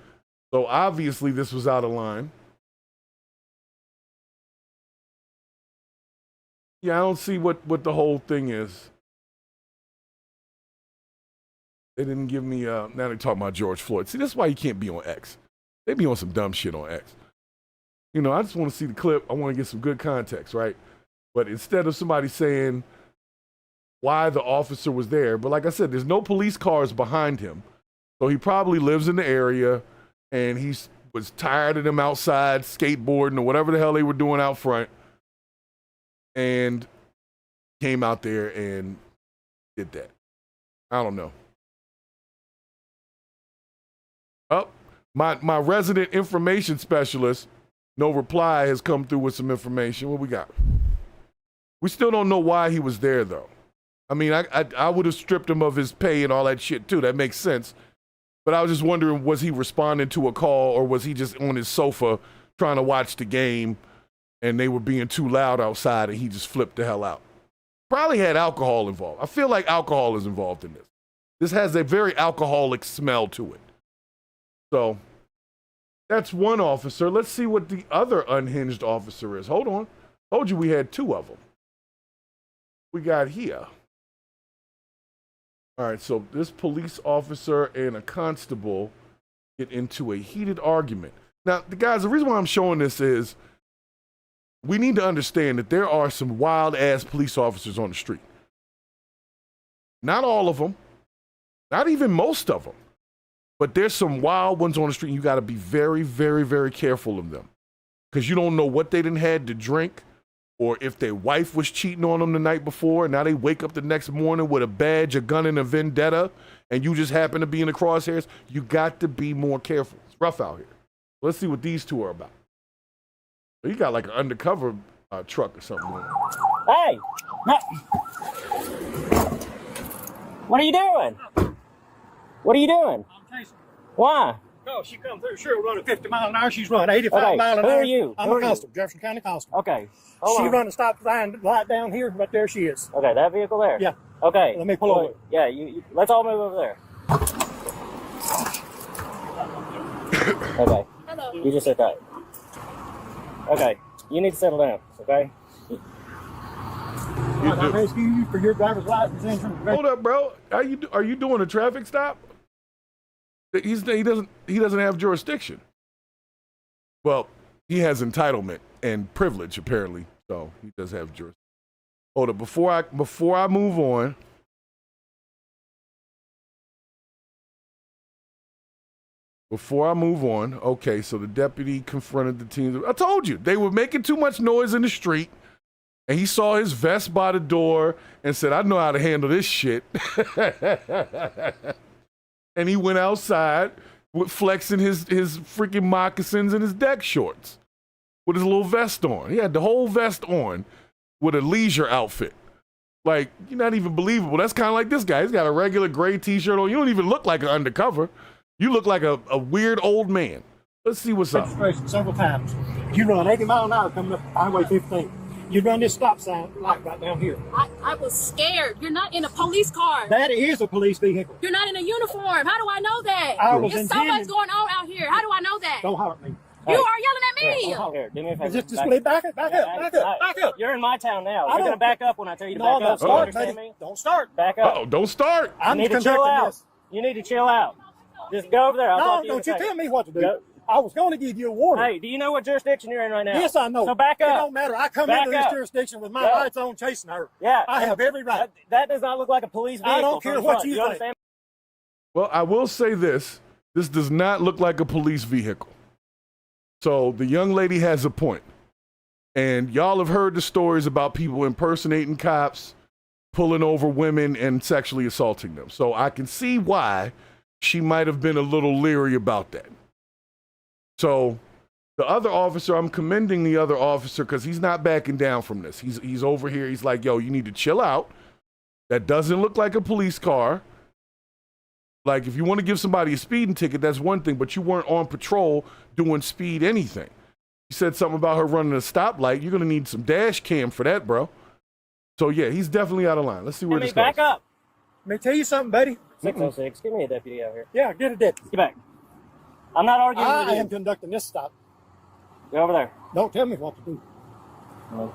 Speaker 3: So obviously this was out of line. Yeah, I don't see what the whole thing is. They didn't give me, now they're talking about George Floyd. See, that's why you can't be on X. They be on some dumb shit on X. You know, I just want to see the clip. I want to get some good context, right? But instead of somebody saying why the officer was there, but like I said, there's no police cars behind him. So he probably lives in the area, and he was tired of them outside skateboarding or whatever the hell they were doing out front, and came out there and did that. I don't know. Oh, my resident information specialist, no reply, has come through with some information. What we got? We still don't know why he was there, though. I mean, I would have stripped him of his pay and all that shit, too. That makes sense. But I was just wondering, was he responding to a call, or was he just on his sofa trying to watch the game and they were being too loud outside and he just flipped the hell out? Probably had alcohol involved. I feel like alcohol is involved in this. This has a very alcoholic smell to it. So that's one officer. Let's see what the other unhinged officer is. Hold on. Told you we had 2 of them. We got here. All right, so this police officer and a constable get into a heated argument. Now, guys, the reason why I'm showing this is we need to understand that there are some wild-ass police officers on the street. Not all of them, Not even most of them. But there's some wild ones on the street. You got to be very, very, very careful of them. Because you don't know what they done had to drink, or if their wife was cheating on them the night before, and now they wake up the next morning with a badge, a gun, and a vendetta, and you just happen to be in the crosshairs. You got to be more careful. It's rough out here. Let's see what these two are about. You got like an undercover truck or something.
Speaker 13: Hey! What are you doing? What are you doing?
Speaker 14: I'm chasing her.
Speaker 13: Why?
Speaker 14: No, she come through. She'll run at 50 miles an hour. She's running 85 miles an hour.
Speaker 13: Who are you?
Speaker 14: I'm a constable, Jefferson County constable.
Speaker 13: Okay.
Speaker 14: She run a stop sign right down here, but there she is.
Speaker 13: Okay, that vehicle there?
Speaker 14: Yeah.
Speaker 13: Okay.
Speaker 14: Let me pull over.
Speaker 13: Yeah, you let's all move over there. Okay.
Speaker 5: Hello.
Speaker 13: You just said that. Okay. You need to settle down, okay?
Speaker 14: I'm asking you for your driver's license insurance.
Speaker 3: Hold up, bro. Are you doing a traffic stop? He doesn't have jurisdiction. Well, he has entitlement and privilege apparently, so he does have jurisdiction. Hold up, before I move on. Okay, so the deputy confronted the team. I told you, they were making too much noise in the street, and he saw his vest by the door and said, I know how to handle this shit. And he went outside with flexing his freaking moccasins and his deck shorts with his little vest on. He had the whole vest on with a leisure outfit. Like, you're not even believable. That's kind of like this guy. He's got a regular gray t-shirt on. You don't even look like an undercover. You look like a weird old man. Let's see what's up.
Speaker 14: Registration several times. You run 80 miles an hour coming up Highway 15. You run this stop sign light right down here.
Speaker 5: I was scared. You're not in a police car.
Speaker 14: That is a police vehicle.
Speaker 5: You're not in a uniform. How do I know that?
Speaker 14: There's
Speaker 5: so much going on out here. How do I know that?
Speaker 14: Don't holler at me.
Speaker 5: You are yelling at me.
Speaker 13: Here, do me a favor.
Speaker 14: Just back up.
Speaker 13: You're in my town now. You're going to back up when I tell you to
Speaker 14: No,
Speaker 13: back up.
Speaker 14: don't start,
Speaker 13: Understand
Speaker 14: baby.
Speaker 13: me?
Speaker 14: Don't start.
Speaker 13: Back up.
Speaker 3: Uh-oh, don't start.
Speaker 13: You need to chill out. You need to chill out. Just go over there.
Speaker 14: No, don't you tell me what to do. Go. I was going to give you a warning.
Speaker 13: Hey, do you know what jurisdiction you're in right now?
Speaker 14: Yes, I know.
Speaker 13: So back up.
Speaker 14: It don't matter. I come into this jurisdiction with my lights on chasing her.
Speaker 13: Yeah.
Speaker 14: I have every right.
Speaker 13: That does not look like a police vehicle.
Speaker 14: I don't care what you think.
Speaker 13: Understand?
Speaker 3: Well, I will say this. This does not look like a police vehicle. So the young lady has a point. And y'all have heard the stories about people impersonating cops, pulling over women, and sexually assaulting them. So I can see why she might have been a little leery about that. So the other officer, I'm commending the other officer because he's not backing down from this. He's over here. He's like, yo, you need to chill out. That doesn't look like a police car. Like, if you want to give somebody a speeding ticket, that's one thing, but you weren't on patrol doing speed anything. You said something about her running a stoplight. You're going to need some dash cam for that, bro. So, yeah, he's definitely out of line. Let's see where this goes.
Speaker 13: Back up.
Speaker 14: Let me tell you something, buddy.
Speaker 13: 606. Give me a deputy out here.
Speaker 14: Yeah, get a deputy.
Speaker 13: Get back. I'm not arguing with you.
Speaker 14: I am conducting this stop.
Speaker 13: Go over there.
Speaker 14: Don't tell me what to do.
Speaker 13: No.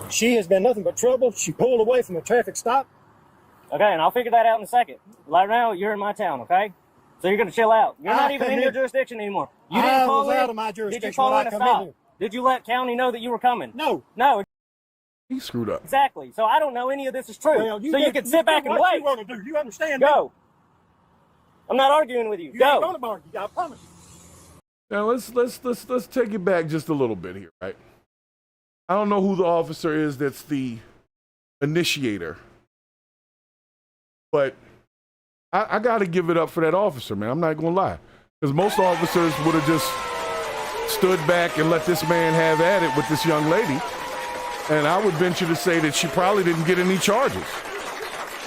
Speaker 14: She has been nothing but trouble. She pulled away from a traffic stop.
Speaker 13: Okay, and I'll figure that out in a second. Right now, you're in my town, okay? So you're going to chill out. You're not even in your jurisdiction anymore. You didn't call in.
Speaker 14: I was out of my jurisdiction.
Speaker 13: Did you call in a stop?
Speaker 14: here?
Speaker 13: Did you let county know that you were coming?
Speaker 14: No.
Speaker 13: No.
Speaker 3: He screwed up.
Speaker 13: Exactly. So I don't know any of this is true.
Speaker 14: Well,
Speaker 13: you can sit back and wait.
Speaker 14: What you want to do? You understand?
Speaker 13: Go. I'm not arguing with you.
Speaker 14: You
Speaker 13: Go.
Speaker 14: ain't going to argue. I promise you.
Speaker 3: Now let's take it back just a little bit here, right? I don't know who the officer is that's the initiator, but I got to give it up for that officer, man. I'm not gonna lie, because most officers would have just stood back and let this man have at it with this young lady, and I would venture to say that she probably didn't get any charges.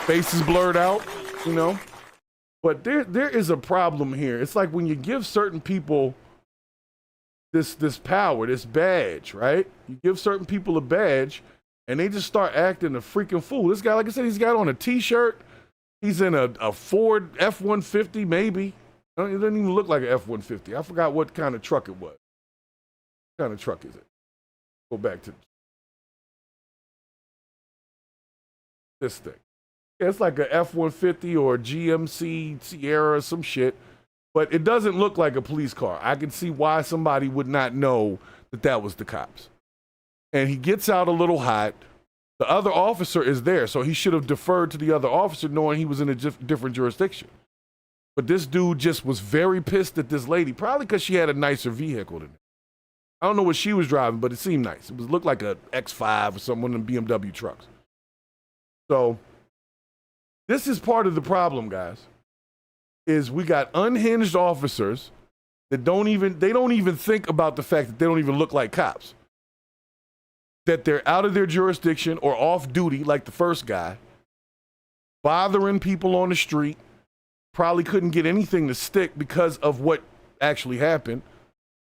Speaker 3: Face is blurred out, you know. But there is a problem here. It's like when you give certain people this power, this badge, right? You give certain people a badge, and they just start acting a freaking fool. This guy, like I said, he's got on a T-shirt. He's in a Ford F-150, maybe. It doesn't even look like an F-150. I forgot what kind of truck it was. What kind of truck is it? Go back to this thing. Yeah, it's like a F-150 or a GMC Sierra or some shit. But it doesn't look like a police car. I can see why somebody would not know that that was the cops. And he gets out a little hot. The other officer is there, so he should have deferred to the other officer knowing he was in a different jurisdiction. But this dude just was very pissed at this lady, probably because she had a nicer vehicle than him. I don't know what she was driving, but it seemed nice. It looked like a X5 or something, one of them BMW trucks. So this is part of the problem, guys, is we got unhinged officers that don't even think about the fact that they don't even look like cops. That they're out of their jurisdiction or off duty like the first guy, bothering people on the street, probably couldn't get anything to stick because of what actually happened.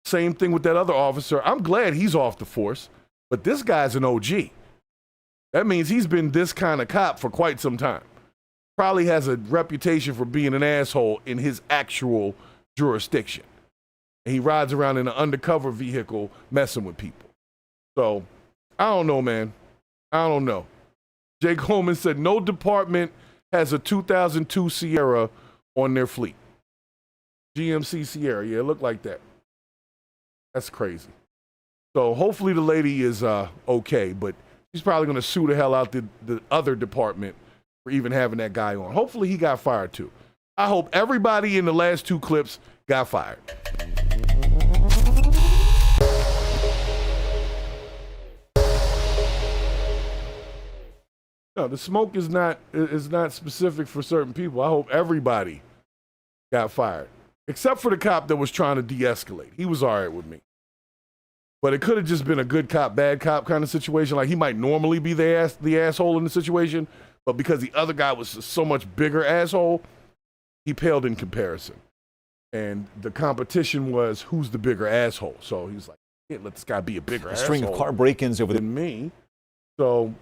Speaker 3: Same thing with that other officer. I'm glad he's off the force, but this guy's an OG. That means he's been this kind of cop for quite some time. Probably has a reputation for being an asshole in his actual jurisdiction. And he rides around in an undercover vehicle messing with people. So, I don't know, man. I don't know. Jake Holman said no department has a 2002 Sierra on their fleet. GMC Sierra. Yeah, it looked like that. That's crazy. So hopefully the lady is okay, but she's probably going to sue the hell out the other department for even having that guy on. Hopefully he got fired too. I hope everybody in the last two clips got fired. No, the smoke is not specific for certain people. I hope everybody got fired, except for the cop that was trying to de-escalate. He was all right with me. But it could have just been a good cop, bad cop kind of situation. Like he might normally be the asshole in the situation, but because the other guy was so much bigger asshole, he paled in comparison. And the competition was who's the bigger asshole. So he was like, hey, let this guy be a bigger asshole.
Speaker 15: A string of car break-ins over
Speaker 3: than me. So,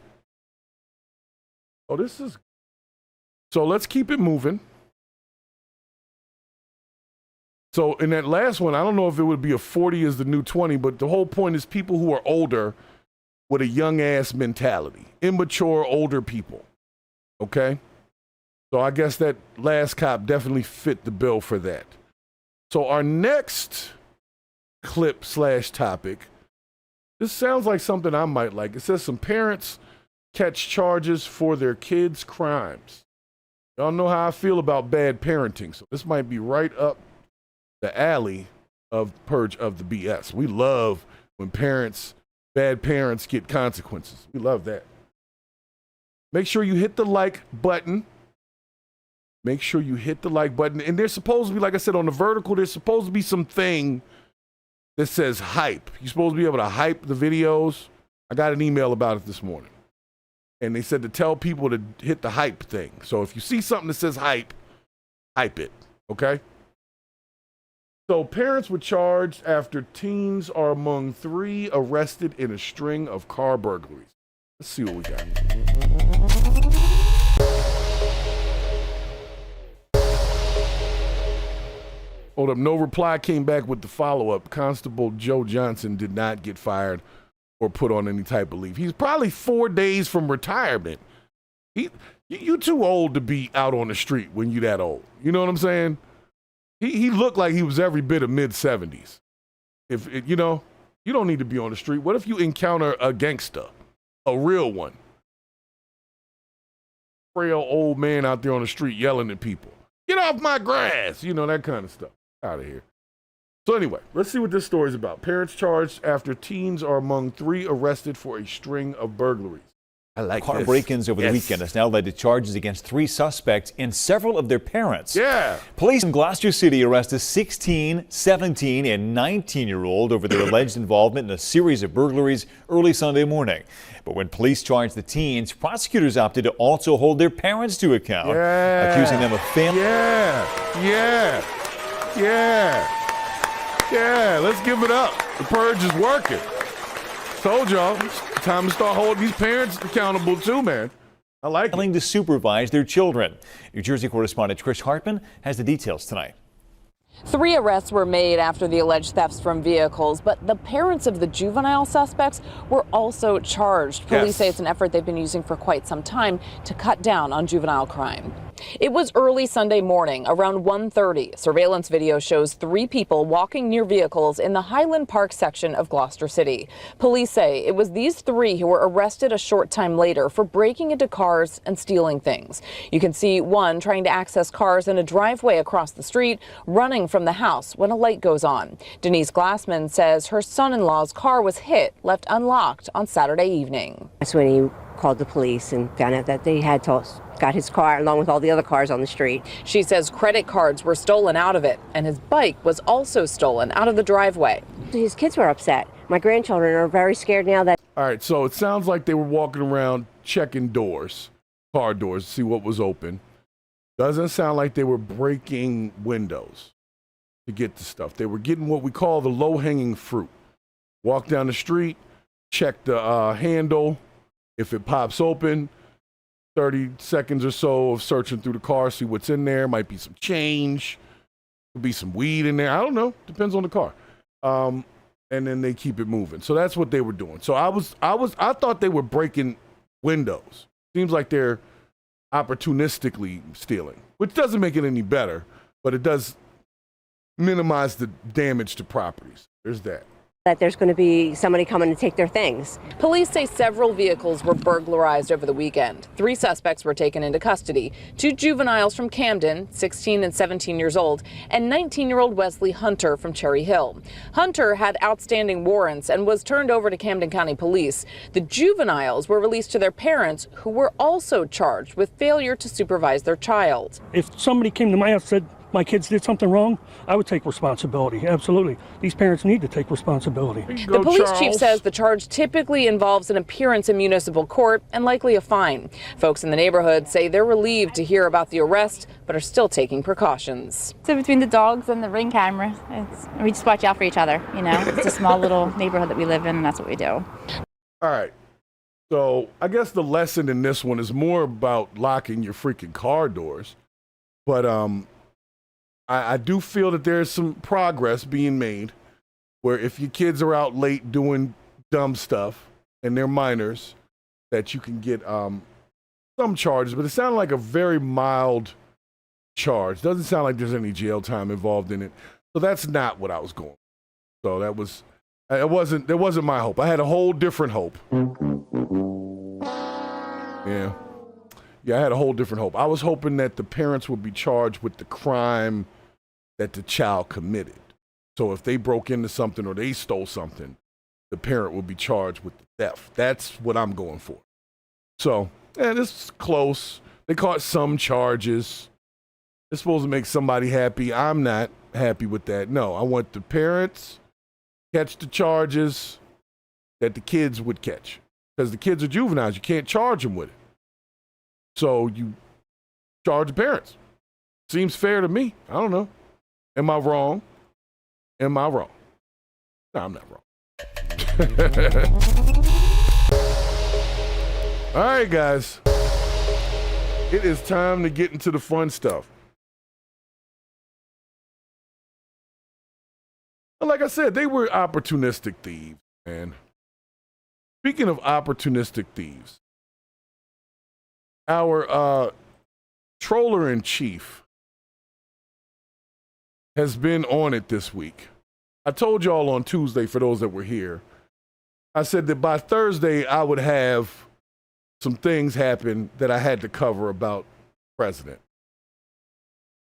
Speaker 3: so let's keep it moving. So in that last one, I don't know if it would be a 40 is the new 20, but the whole point is people who are older with a young ass mentality, immature older people. Okay. So I guess that last cop definitely fit the bill for that. So our next clip / topic, this sounds like something I might like. It says some parents catch charges for their kids' crimes. Y'all know how I feel about bad parenting. So this might be right up the alley of Purge of the BS. We love when bad parents get consequences. We love that. Make sure you hit the like button. Make sure you hit the like button. And there's supposed to be, like I said, on the vertical, there's supposed to be something that says hype. You're supposed to be able to hype the videos. I got an email about it this morning. And they said to tell people to hit the hype thing. So if you see something that says hype it, okay? So parents were charged after teens are among 3 arrested in a string of car burglaries. Let's see what we got. Hold up, no reply came back with the follow-up. Constable Joe Johnson did not get fired or put on any type of leave. He's probably 4 days from retirement. You too old to be out on the street when you that old. You know what I'm saying? He looked like he was every bit of mid-70s. You don't need to be on the street. What if you encounter a gangster, a real one? Frail old man out there on the street yelling at people. Get off my grass! You know, that kind of stuff. Out of here. So anyway, let's see what this story is about. Parents charged after teens are among 3 arrested for a string of burglaries. I like
Speaker 15: car break-ins over the weekend has now led to charges against 3 suspects and several of their parents.
Speaker 3: Yeah.
Speaker 15: Police in Gloucester City arrested a 16, 17, and 19-year-old over their alleged involvement in a series of burglaries early Sunday morning. But when police charged the teens, prosecutors opted to also hold their parents to account, accusing them of family.
Speaker 3: Yeah, let's give it up. The purge is working. Told y'all, it's time to start holding these parents accountable too, man. I like
Speaker 15: it. To supervise their children. New Jersey correspondent Trish Hartman has the details tonight.
Speaker 16: 3 arrests were made after the alleged thefts from vehicles, but the parents of the juvenile suspects were also charged. Police say it's an effort they've been using for quite some time to cut down on juvenile crime. It was early Sunday morning, around 1:30. Surveillance video shows 3 people walking near vehicles in the Highland Park section of Gloucester City. Police say it was these 3 who were arrested a short time later for breaking into cars and stealing things. You can see one trying to access cars in a driveway across the street, running from the house when a light goes on. Denise Glassman says her son-in-law's car was hit, left unlocked on Saturday evening.
Speaker 17: That's when he called the police and found out that they had got his car along with all the other cars on the street.
Speaker 16: She says credit cards were stolen out of it, and his bike was also stolen out of the driveway.
Speaker 17: His kids were upset. My grandchildren are very scared now that...
Speaker 3: All right, so it sounds like they were walking around checking doors, car doors, to see what was open. Doesn't sound like they were breaking windows to get the stuff. They were getting what we call the low-hanging fruit. Walk down the street, check the handle. If it pops open, 30 seconds or so of searching through the car, see what's in there. Might be some change, could be some weed in there. I don't know. Depends on the car. And then they keep it moving. So that's what they were doing. So I thought they were breaking windows. Seems like they're opportunistically stealing, which doesn't make it any better, but it does minimize the damage to properties. There's that
Speaker 17: there's going to be somebody coming to take their things.
Speaker 16: Police say several vehicles were burglarized over the weekend. 3 suspects were taken into custody. 2 juveniles from Camden, 16 and 17 years old, and 19-year-old Wesley Hunter from Cherry Hill. Hunter had outstanding warrants and was turned over to Camden County Police. The juveniles were released to their parents, who were also charged with failure to supervise their child.
Speaker 14: If somebody came to my house and said my kids did something wrong, I would take responsibility. Absolutely. These parents need to take responsibility.
Speaker 16: The police chief says the charge typically involves an appearance in municipal court and likely a fine. Folks in the neighborhood say they're relieved to hear about the arrest, but are still taking precautions.
Speaker 18: So between the dogs and the Ring camera, we just watch out for each other. You know, it's a small little neighborhood that we live in, and that's what we do.
Speaker 3: All right. So I guess the lesson in this one is more about locking your freaking car doors. But I do feel that there's some progress being made where if your kids are out late doing dumb stuff and they're minors, that you can get some charges, but it sounded like a very mild charge. Doesn't sound like there's any jail time involved in it. So that's not what I was going for. So that wasn't my hope. I had a whole different hope. Yeah, I had a whole different hope. I was hoping that the parents would be charged with the crime that the child committed. So if they broke into something or they stole something, the parent would be charged with the theft. That's what I'm going for. So, this is close. They caught some charges. It's supposed to make somebody happy. I'm not happy with that. No, I want the parents catch the charges that the kids would catch. Because the kids are juveniles. You can't charge them with it. So you charge the parents. Seems fair to me. I don't know. Am I wrong? No, I'm not wrong. All right, guys. It is time to get into the fun stuff. Like I said, they were opportunistic thieves, man. Speaking of opportunistic thieves, our troller-in-chief has been on it this week. I told y'all on Tuesday, for those that were here, I said that by Thursday I would have some things happen that I had to cover about the president.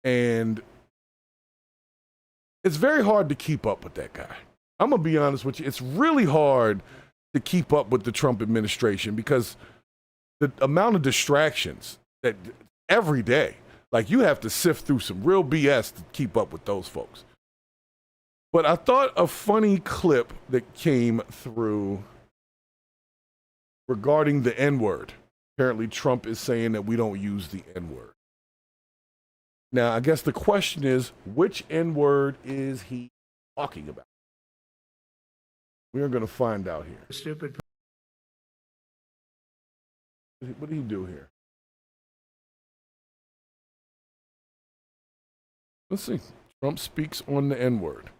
Speaker 3: And it's very hard to keep up with that guy. I'm going to be honest with you. It's really hard to keep up with the Trump administration because the amount of distractions that every day, like you have to sift through some real BS to keep up with those folks. But I thought a funny clip that came through regarding the N-word. Apparently Trump is saying that we don't use the N-word. Now, I guess the question is, which N-word is he talking about? We are going to find out here.
Speaker 19: Stupid.
Speaker 3: What did he do here? Let's see. Trump speaks on the N-word.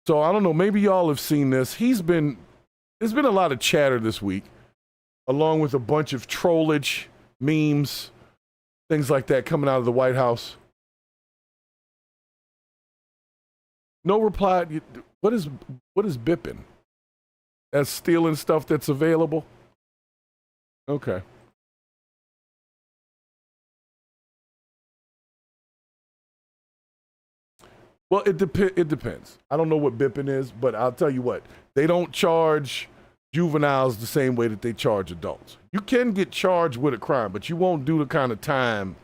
Speaker 3: So I don't know. Maybe y'all have seen this. There's been a lot of chatter this week, along with a bunch of trollage memes things like that coming out of the White House. No reply. What is bipping? That's stealing stuff that's available? Okay. Well, it depends. I don't know what bipping is, but I'll tell you what. They don't charge juveniles the same way that they charge adults. You can get charged with a crime, but you won't do the kind of time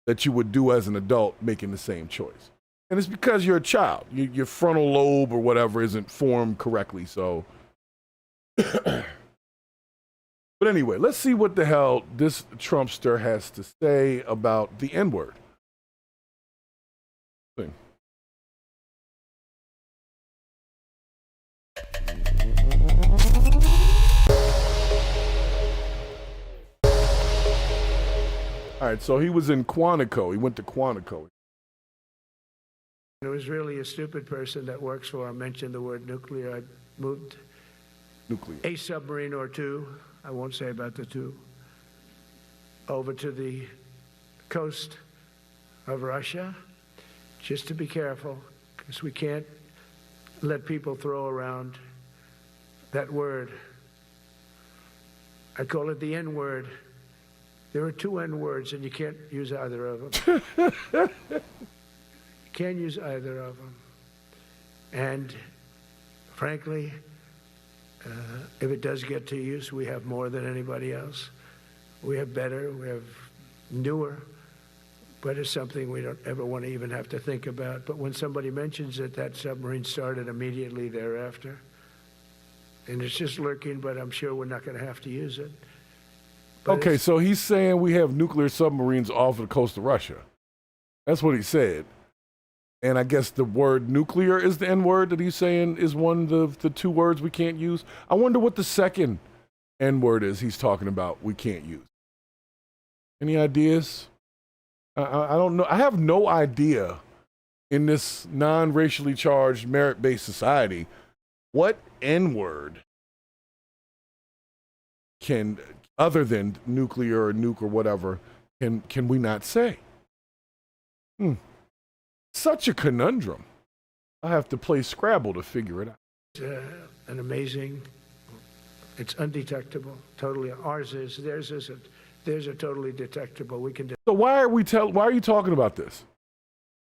Speaker 3: that you would do as an adult making the same choice. And it's because you're a child. Your frontal lobe or whatever isn't formed correctly. So, but anyway, let's see what the hell this Trumpster has to say about the N-word. Thing. All right, so he was in Quantico. He went to Quantico.
Speaker 19: It was really a stupid person that works for him mentioned the word nuclear. I moved a submarine or two, I won't say about the two, over to the coast of Russia, just to be careful, because we can't let people throw around that word. I call it the N-word. There are two N-words, and you can't use either of them. Can't use either of them. And frankly, if it does get to use, we have more than anybody else. We have better, we have newer, but it's something we don't ever want to even have to think about. But when somebody mentions it, that submarine started immediately thereafter. And it's just lurking, but I'm sure we're not going to have to use it. But
Speaker 3: okay, so he's saying we have nuclear submarines off the coast of Russia. That's what he said. And I guess the word nuclear is the N-word that he's saying is one of the two words we can't use. I wonder what the second N-word is he's talking about we can't use. Any ideas? I don't know. I have no idea in this non-racially charged, merit-based society what N-word can, other than nuclear or nuke or whatever, can we not say? Such a conundrum. I have to play Scrabble to figure it out.
Speaker 19: it's an amazing, it's undetectable, totally. Ours is, theirs isn't. Theirs are totally detectable. We can.
Speaker 3: So why are you talking about this?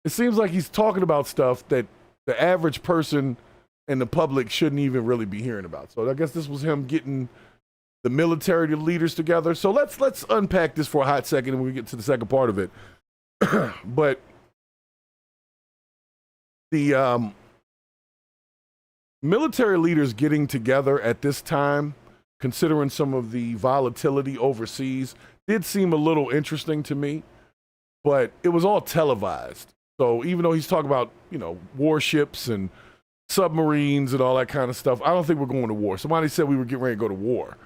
Speaker 3: It seems like he's talking about stuff that the average person and the public shouldn't even really be hearing about. So I guess this was him getting the military leaders together. So let's unpack this for a hot second and we get to the second part of it. But the military leaders getting together at this time, considering some of the volatility overseas, did seem a little interesting to me, but it was all televised. So even though he's talking about, warships and submarines and all that kind of stuff, I don't think we're going to war. Somebody said we were getting ready to go to war.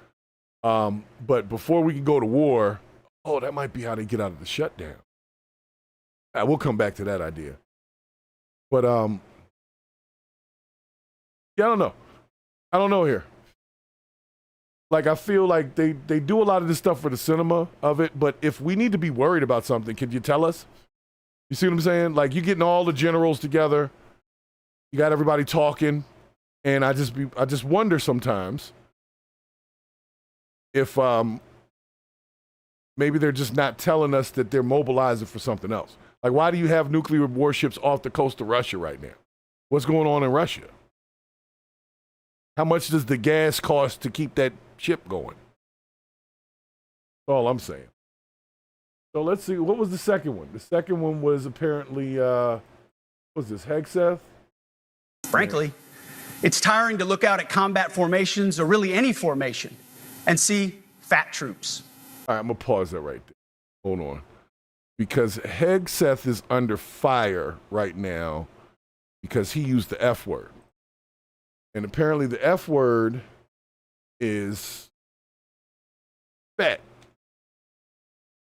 Speaker 3: But before we can go to war, that might be how they get out of the shutdown. We'll come back to that idea. But, yeah, I don't know. I don't know here. Like, I feel like they do a lot of this stuff for the cinema of it, but if we need to be worried about something, could you tell us? You see what I'm saying? Like, you're getting all the generals together, you got everybody talking, and I just wonder sometimes if maybe they're just not telling us that they're mobilizing for something else. Like, why do you have nuclear warships off the coast of Russia right now? What's going on in Russia? How much does the gas cost to keep that ship going? That's all I'm saying. So let's see. What was the second one? The second one was apparently, what was this, Hegseth?
Speaker 20: Frankly, it's tiring to look out at combat formations or really any formation and see fat troops.
Speaker 3: All right, I'm going to pause that right there. Hold on. Because Hegseth is under fire right now because he used the F word. And apparently the F word is fat.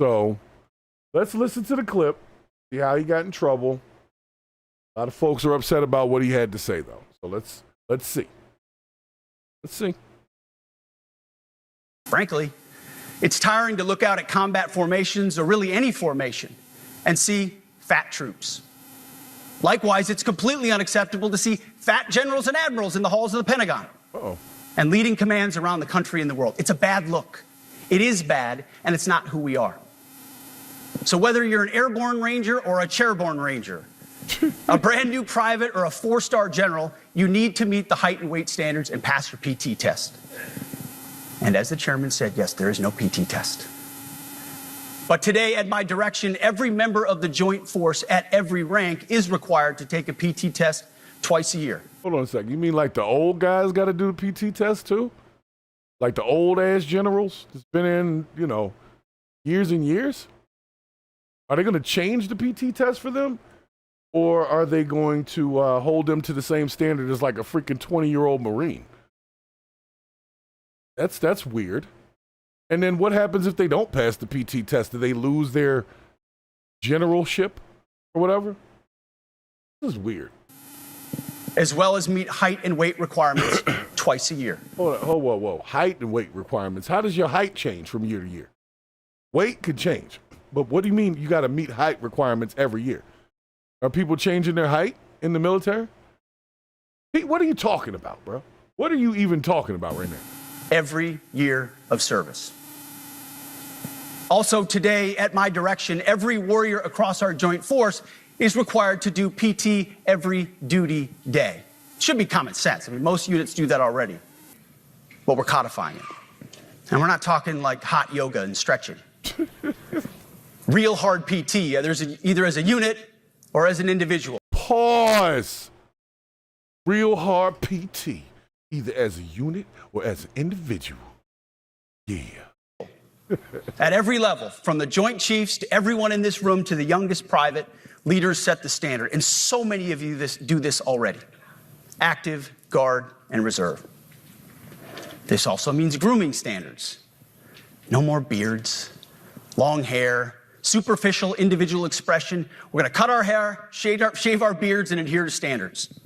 Speaker 3: So let's listen to the clip, see how he got in trouble. A lot of folks are upset about what he had to say, though. So let's see. Let's see.
Speaker 20: Frankly, It's tiring to look out at combat formations, or really any formation, and see fat troops. Likewise, it's completely unacceptable to see fat generals and admirals in the halls of the Pentagon and leading commands around the country and the world. It's a bad look. It is bad, and it's not who we are. So whether you're an airborne ranger or a chairborne ranger, a brand new private or a 4-star general, you need to meet the height and weight standards and pass your PT test. And as the chairman said, yes, there is no PT test. But today, at my direction, every member of the Joint Force at every rank is required to take a PT test twice a year.
Speaker 3: Hold on a second. You mean like the old guys got to do the PT test too? Like the old ass generals that's been in, you know, years and years? Are they going to change the PT test for them? Or are they going to hold them to the same standard as like a freaking 20-year-old Marine? That's weird. And then what happens if they don't pass the PT test? Do they lose their generalship or whatever? This is weird.
Speaker 20: As well as meet height and weight requirements twice a year.
Speaker 3: Whoa. Height and weight requirements. How does your height change from year to year? Weight could change. But what do you mean you got to meet height requirements every year? Are people changing their height in the military? Pete, what are you talking about, bro? What are you even talking about right now?
Speaker 20: Every year of service. Also today, at my direction, every warrior across our joint force is required to do PT every duty day. It should be common sense. I mean, most units do that already. But we're codifying it. And we're not talking like hot yoga and stretching. Real hard PT, either as a unit or as an individual.
Speaker 3: Pause. Real hard PT, either as a unit or as an individual. Yeah.
Speaker 20: At every level, from the Joint Chiefs to everyone in this room to the youngest private, leaders set the standard. And so many of you do this already. Active, Guard, and Reserve. This also means grooming standards. No more beards, long hair, superficial individual expression. We're going to cut our hair, shave our beards, and adhere to standards.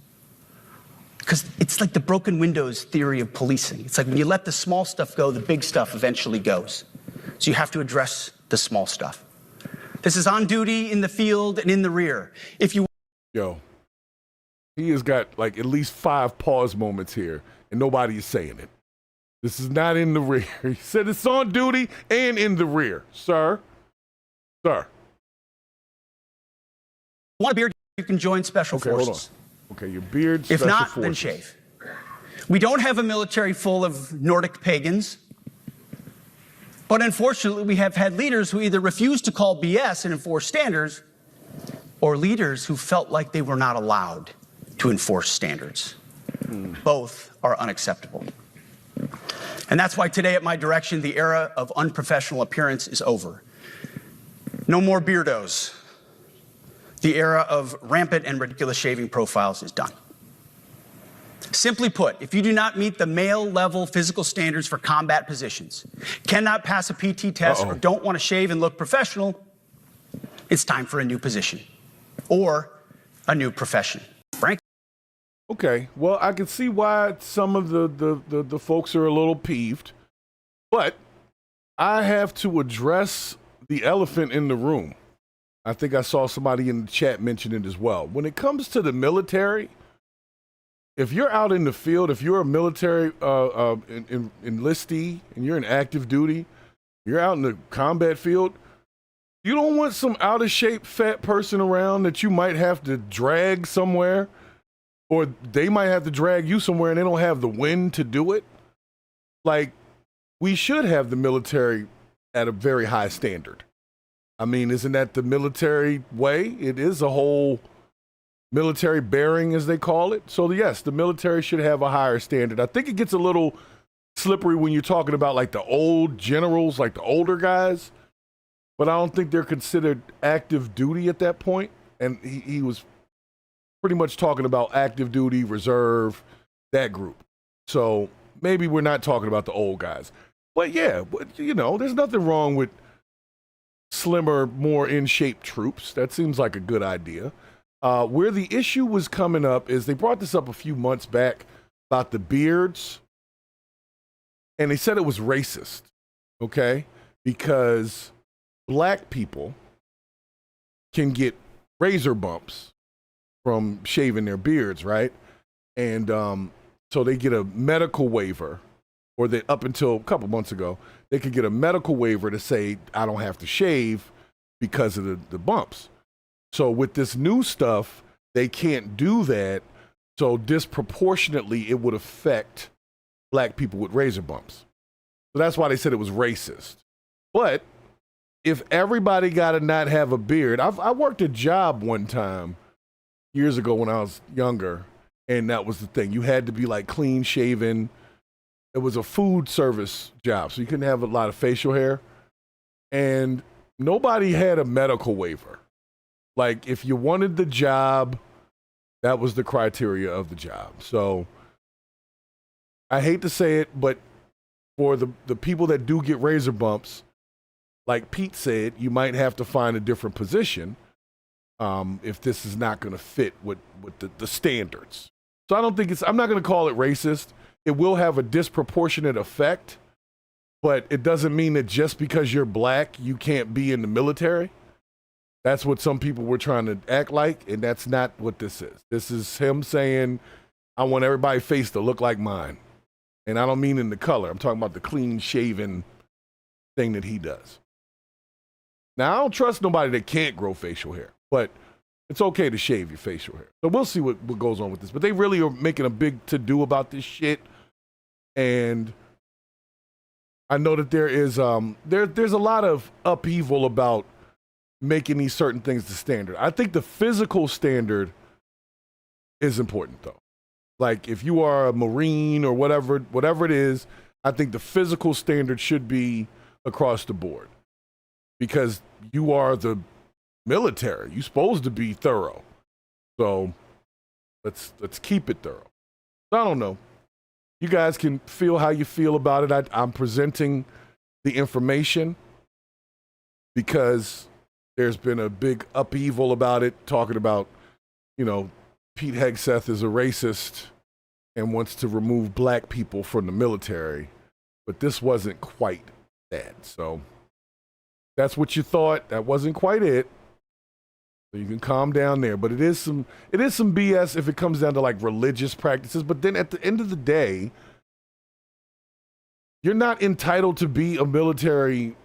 Speaker 20: Because it's like the broken windows theory of policing. It's like when you let the small stuff go, the big stuff eventually goes. So you have to address the small stuff. This is on duty, in the field, and in the rear.
Speaker 3: Yo, he has got like at least 5 pause moments here, and nobody is saying it. This is not in the rear. He said it's on duty and in the rear. Sir.
Speaker 20: Want a beard, you can join Special Forces.
Speaker 3: Hold on. Okay, your beard,
Speaker 20: If
Speaker 3: Special
Speaker 20: not,
Speaker 3: Forces.
Speaker 20: then shave. We don't have a military full of Nordic pagans. But unfortunately, we have had leaders who either refuse to call BS and enforce standards, or leaders who felt like they were not allowed to enforce standards. Both are unacceptable. And that's why today, at my direction, the era of unprofessional appearance is over. No more beardos. The era of rampant and ridiculous shaving profiles is done. Simply put, if you do not meet the male-level physical standards for combat positions, cannot pass a PT test, or don't want to shave and look professional, it's time for a new position or a new profession. Frank?
Speaker 3: Okay, well, I can see why some of the folks are a little peeved, but I have to address the elephant in the room. I think I saw somebody in the chat mention it as well. When it comes to the military, if you're out in the field, if you're a military enlistee and you're in active duty, you're out in the combat field, you don't want some out-of-shape fat person around that you might have to drag somewhere, or they might have to drag you somewhere and they don't have the wind to do it. Like, we should have the military at a very high standard. I mean, isn't that the military way? It is a whole military bearing, as they call it. So yes, the military should have a higher standard. I think it gets a little slippery when you're talking about like the old generals, like the older guys, but I don't think they're considered active duty at that point. And he was pretty much talking about active duty, reserve, that group. So maybe we're not talking about the old guys. But yeah, you know, there's nothing wrong with slimmer, more in shape troops. That seems like a good idea. Where the issue was coming up is they brought this up a few months back about the beards, and they said it was racist, okay? because black people can get razor bumps from shaving their beards, right? And so they get a medical waiver, or they, up until a couple months ago, they could get a medical waiver to say, I don't have to shave because of the bumps. So with this new stuff, they can't do that. So disproportionately, it would affect black people with razor bumps. So that's why they said it was racist. But if everybody got to not have a beard, I worked a job one time years ago when I was younger, and that was the thing. You had to be like clean shaven. It was a food service job, so you couldn't have a lot of facial hair. And nobody had a medical waiver. Like, if you wanted the job, that was the criteria of the job. So I hate to say it, but for the people that do get razor bumps, like Pete said, you might have to find a different position if this is not going to fit with the standards. So I don't think I'm not going to call it racist. It will have a disproportionate effect, but it doesn't mean that just because you're black, you can't be in the military. That's what some people were trying to act like, and that's not what this is. This is him saying, I want everybody's face to look like mine. And I don't mean in the color. I'm talking about the clean-shaven thing that he does. Now, I don't trust nobody that can't grow facial hair, but it's okay to shave your facial hair. So we'll see what goes on with this. But they really are making a big to-do about this shit. And I know that there is there's a lot of upheaval about making these certain things the standard. I think the physical standard is important, though. Like, if you are a Marine or whatever it is, I think the physical standard should be across the board, because you are the military. You're supposed to be thorough. So let's keep it thorough. I don't know. You guys can feel how you feel about it. I'm presenting the information because there's been a big upheaval about it, talking about, Pete Hegseth is a racist and wants to remove black people from the military. But this wasn't quite that. So that's what you thought. That wasn't quite it. So you can calm down there. But it is some BS if it comes down to like religious practices. But then at the end of the day, you're not entitled to be a military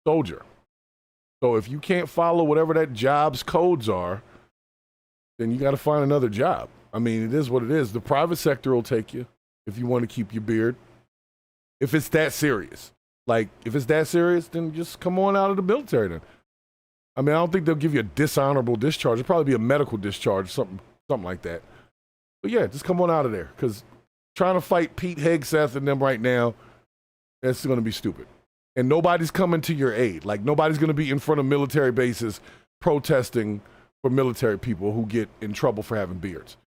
Speaker 3: soldier. So if you can't follow whatever that job's codes are, then you got to find another job. I mean, it is what it is. The private sector will take you if you want to keep your beard. If it's that serious. Like, if it's that serious, then just come on out of the military then. I mean, I don't think they'll give you a dishonorable discharge. It'll probably be a medical discharge, something like that. But yeah, just come on out of there, because trying to fight Pete Hegseth and them right now, that's going to be stupid. And nobody's coming to your aid. Like, nobody's going to be in front of military bases protesting for military people who get in trouble for having beards.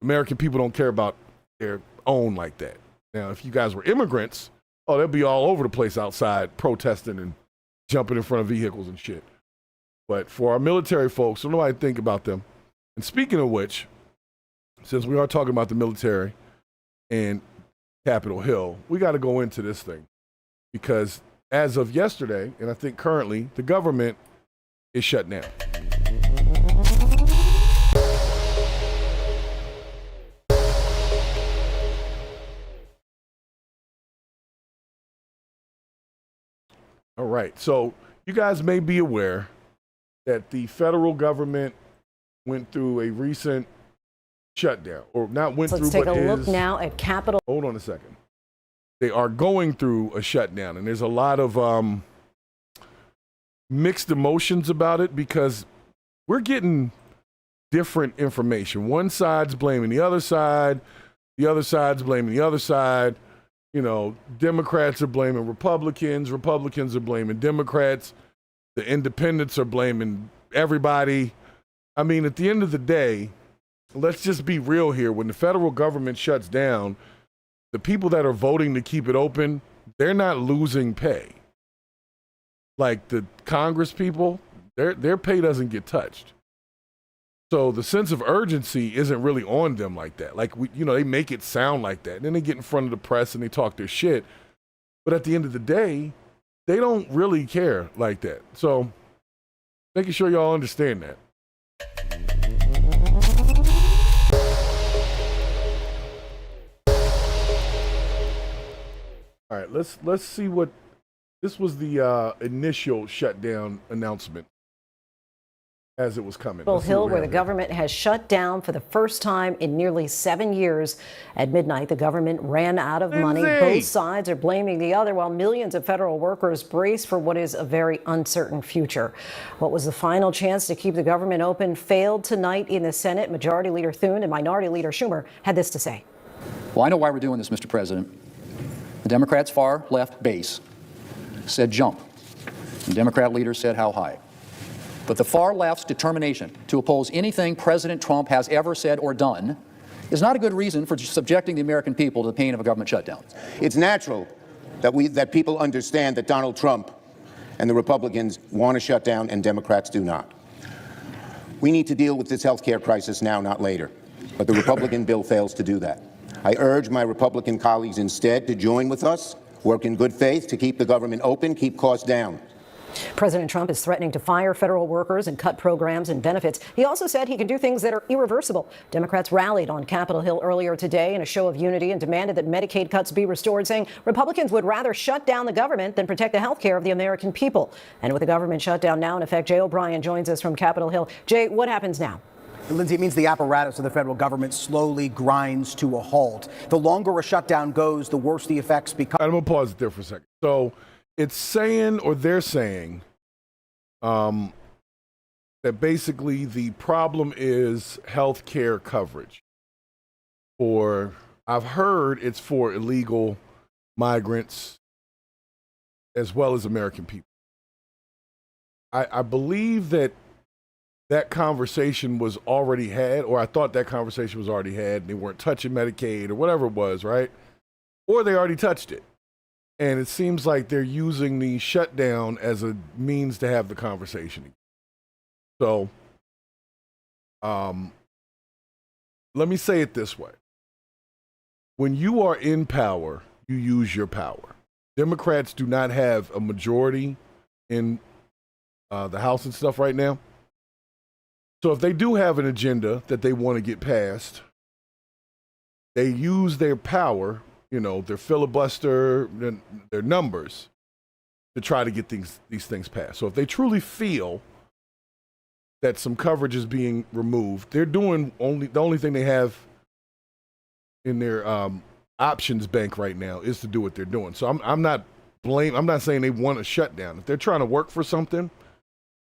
Speaker 3: American people don't care about their own like that. Now, if you guys were immigrants, they'll be all over the place outside protesting and jumping in front of vehicles and shit. But for our military folks, don't nobody think about them. And speaking of which, since we are talking about the military and Capitol Hill, we got to go into this thing. Because as of yesterday, and I think currently, the government is shut down. All right, so you guys may be aware that the federal government went through a recent shutdown, or not went through, but
Speaker 1: let's take a look now at Capitol.
Speaker 3: Hold on a second. They are going through a shutdown, and there's a lot of mixed emotions about it, because we're getting different information. One side's blaming the other side's blaming the other side. Democrats are blaming Republicans are blaming Democrats, the independents are blaming everybody. I mean, at the end of the day, let's just be real here. When the federal government shuts down, the people that are voting to keep it open, they're not losing pay. Like the Congress people, their pay doesn't get touched. So the sense of urgency isn't really on them like that. Like, they make it sound like that. And then they get in front of the press and they talk their shit. But at the end of the day, they don't really care like that. So making sure y'all understand that. All right, let's see what this was. The initial shutdown announcement as it was coming.
Speaker 21: Capitol Hill, where the government has shut down for the first time in nearly 7 years. At midnight, the government ran out of money. Both sides are blaming the other, while millions of federal workers brace for what is a very uncertain future. What was the final chance to keep the government open failed tonight in the Senate. Majority Leader Thune and Minority Leader Schumer had this to say.
Speaker 22: Well, I know why we're doing this, Mr. President. The Democrats' far left base said jump, and Democrat leaders said how high. But the far left's determination to oppose anything President Trump has ever said or done is not a good reason for subjecting the American people to the pain of a government shutdown.
Speaker 23: It's natural that people understand that Donald Trump and the Republicans want to shut down and Democrats do not. We need to deal with this health care crisis now, not later. But the Republican bill fails to do that. I urge my Republican colleagues instead to join with us, work in good faith to keep the government open, keep costs down.
Speaker 21: President Trump is threatening to fire federal workers and cut programs and benefits. He also said he can do things that are irreversible. Democrats rallied on Capitol Hill earlier today in a show of unity and demanded that Medicaid cuts be restored, saying Republicans would rather shut down the government than protect the health care of the American people. And with the government shutdown now in effect, Jay O'Brien joins us from Capitol Hill. Jay, what happens now?
Speaker 24: Lindsay, it means the apparatus of the federal government slowly grinds to a halt. The longer a shutdown goes, the worse the effects become.
Speaker 3: I'm going to pause it there for a second. So it's saying, or they're saying, that basically the problem is health care coverage. I've heard it's for illegal migrants as well as American people. I believe that conversation was already had, or I thought that conversation was already had, and they weren't touching Medicaid or whatever it was, right? Or they already touched it. And it seems like they're using the shutdown as a means to have the conversation. So, let me say it this way. When you are in power, you use your power. Democrats do not have a majority in the House and stuff right now. So if they do have an agenda that they want to get passed, they use their power, their filibuster, their numbers, to try to get these things passed. So if they truly feel that some coverage is being removed, they're doing the only thing they have in their options bank right now is to do what they're doing. So I'm not saying they want a shutdown. If they're trying to work for something,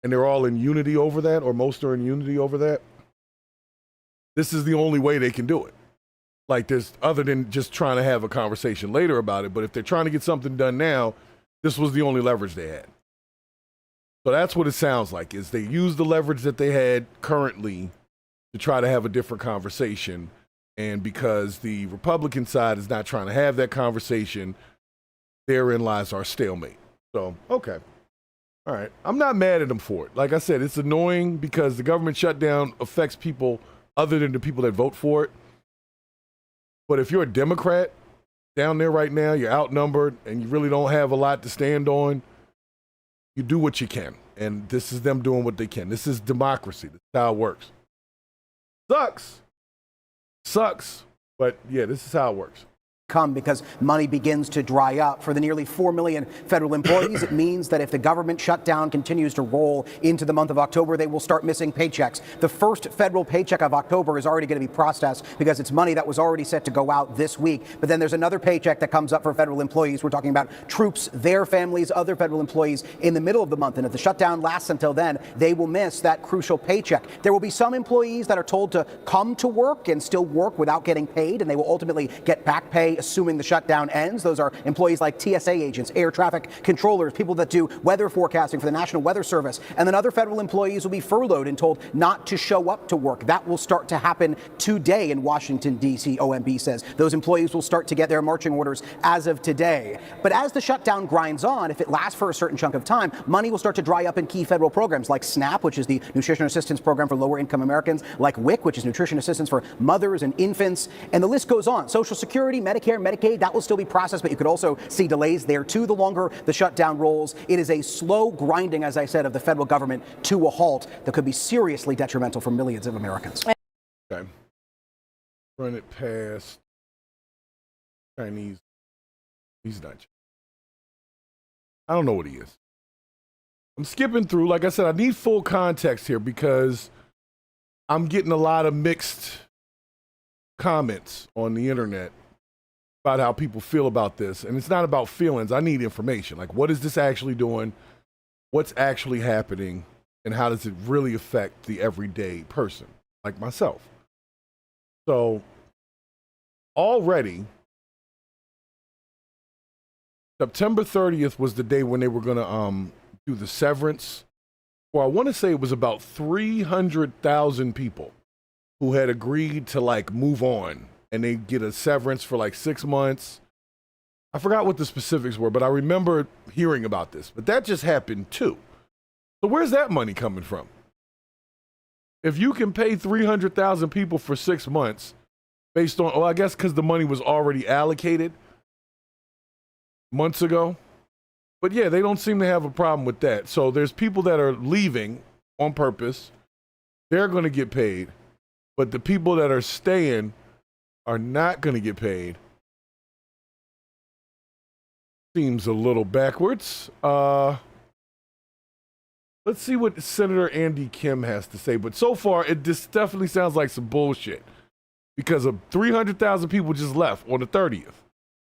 Speaker 3: and they're all in unity over that, or most are in unity over that, this is the only way they can do it. Like, there's other than just trying to have a conversation later about it, but if they're trying to get something done now, this was the only leverage they had. So that's what it sounds like, is they use the leverage that they had currently to try to have a different conversation, and because the Republican side is not trying to have that conversation, therein lies our stalemate. So, okay. All right. I'm not mad at them for it. Like I said, it's annoying because the government shutdown affects people other than the people that vote for it. But if you're a Democrat down there right now, you're outnumbered, and you really don't have a lot to stand on, you do what you can. And this is them doing what they can. This is democracy. This is how it works. Sucks. But yeah, this is how it works.
Speaker 24: Come because money begins to dry up. For the nearly 4 million federal employees, it means that if the government shutdown continues to roll into the month of October, they will start missing paychecks. The first federal paycheck of October is already going to be processed because it's money that was already set to go out this week. But then there's another paycheck that comes up for federal employees. We're talking about troops, their families, other federal employees in the middle of the month. And if the shutdown lasts until then, they will miss that crucial paycheck. There will be some employees that are told to come to work and still work without getting paid, and they will ultimately get back pay assuming the shutdown ends. Those are employees like TSA agents, air traffic controllers, people that do weather forecasting for the National Weather Service. And then other federal employees will be furloughed and told not to show up to work. That will start to happen today in Washington, D.C., OMB says. Those employees will start to get their marching orders as of today. But as the shutdown grinds on, if it lasts for a certain chunk of time, money will start to dry up in key federal programs like SNAP, which is the Nutrition Assistance Program for lower income Americans, like WIC, which is nutrition assistance for mothers and infants. And the list goes on. Social Security, Medicaid, Medicare, Medicaid, that will still be processed, but you could also see delays there too the longer the shutdown rolls. It is a slow grinding, as I said, of the federal government to a halt that could be seriously detrimental for millions of Americans.
Speaker 3: Okay. Run it past Chinese. He's not. I don't know what he is. I'm skipping through. Like I said, I need full context here because I'm getting a lot of mixed comments on the internet about how people feel about this. And it's not about feelings. I need information. Like, what is this actually doing? What's actually happening? And how does it really affect the everyday person like myself? So already, September 30th was the day when they were going to do the severance. Well, I want to say it was about 300,000 people who had agreed to like move on and they get a severance for like 6 months. I forgot what the specifics were, but I remember hearing about this. But that just happened too. So where's that money coming from? If you can pay 300,000 people for 6 months based on, well, I guess because the money was already allocated months ago. But yeah, they don't seem to have a problem with that. So there's people that are leaving on purpose. They're going to get paid. But the people that are staying are not going to get paid. Seems a little backwards. Let's see what Senator Andy Kim has to say. But so far, it just definitely sounds like some bullshit. Because of 300,000 people just left on the 30th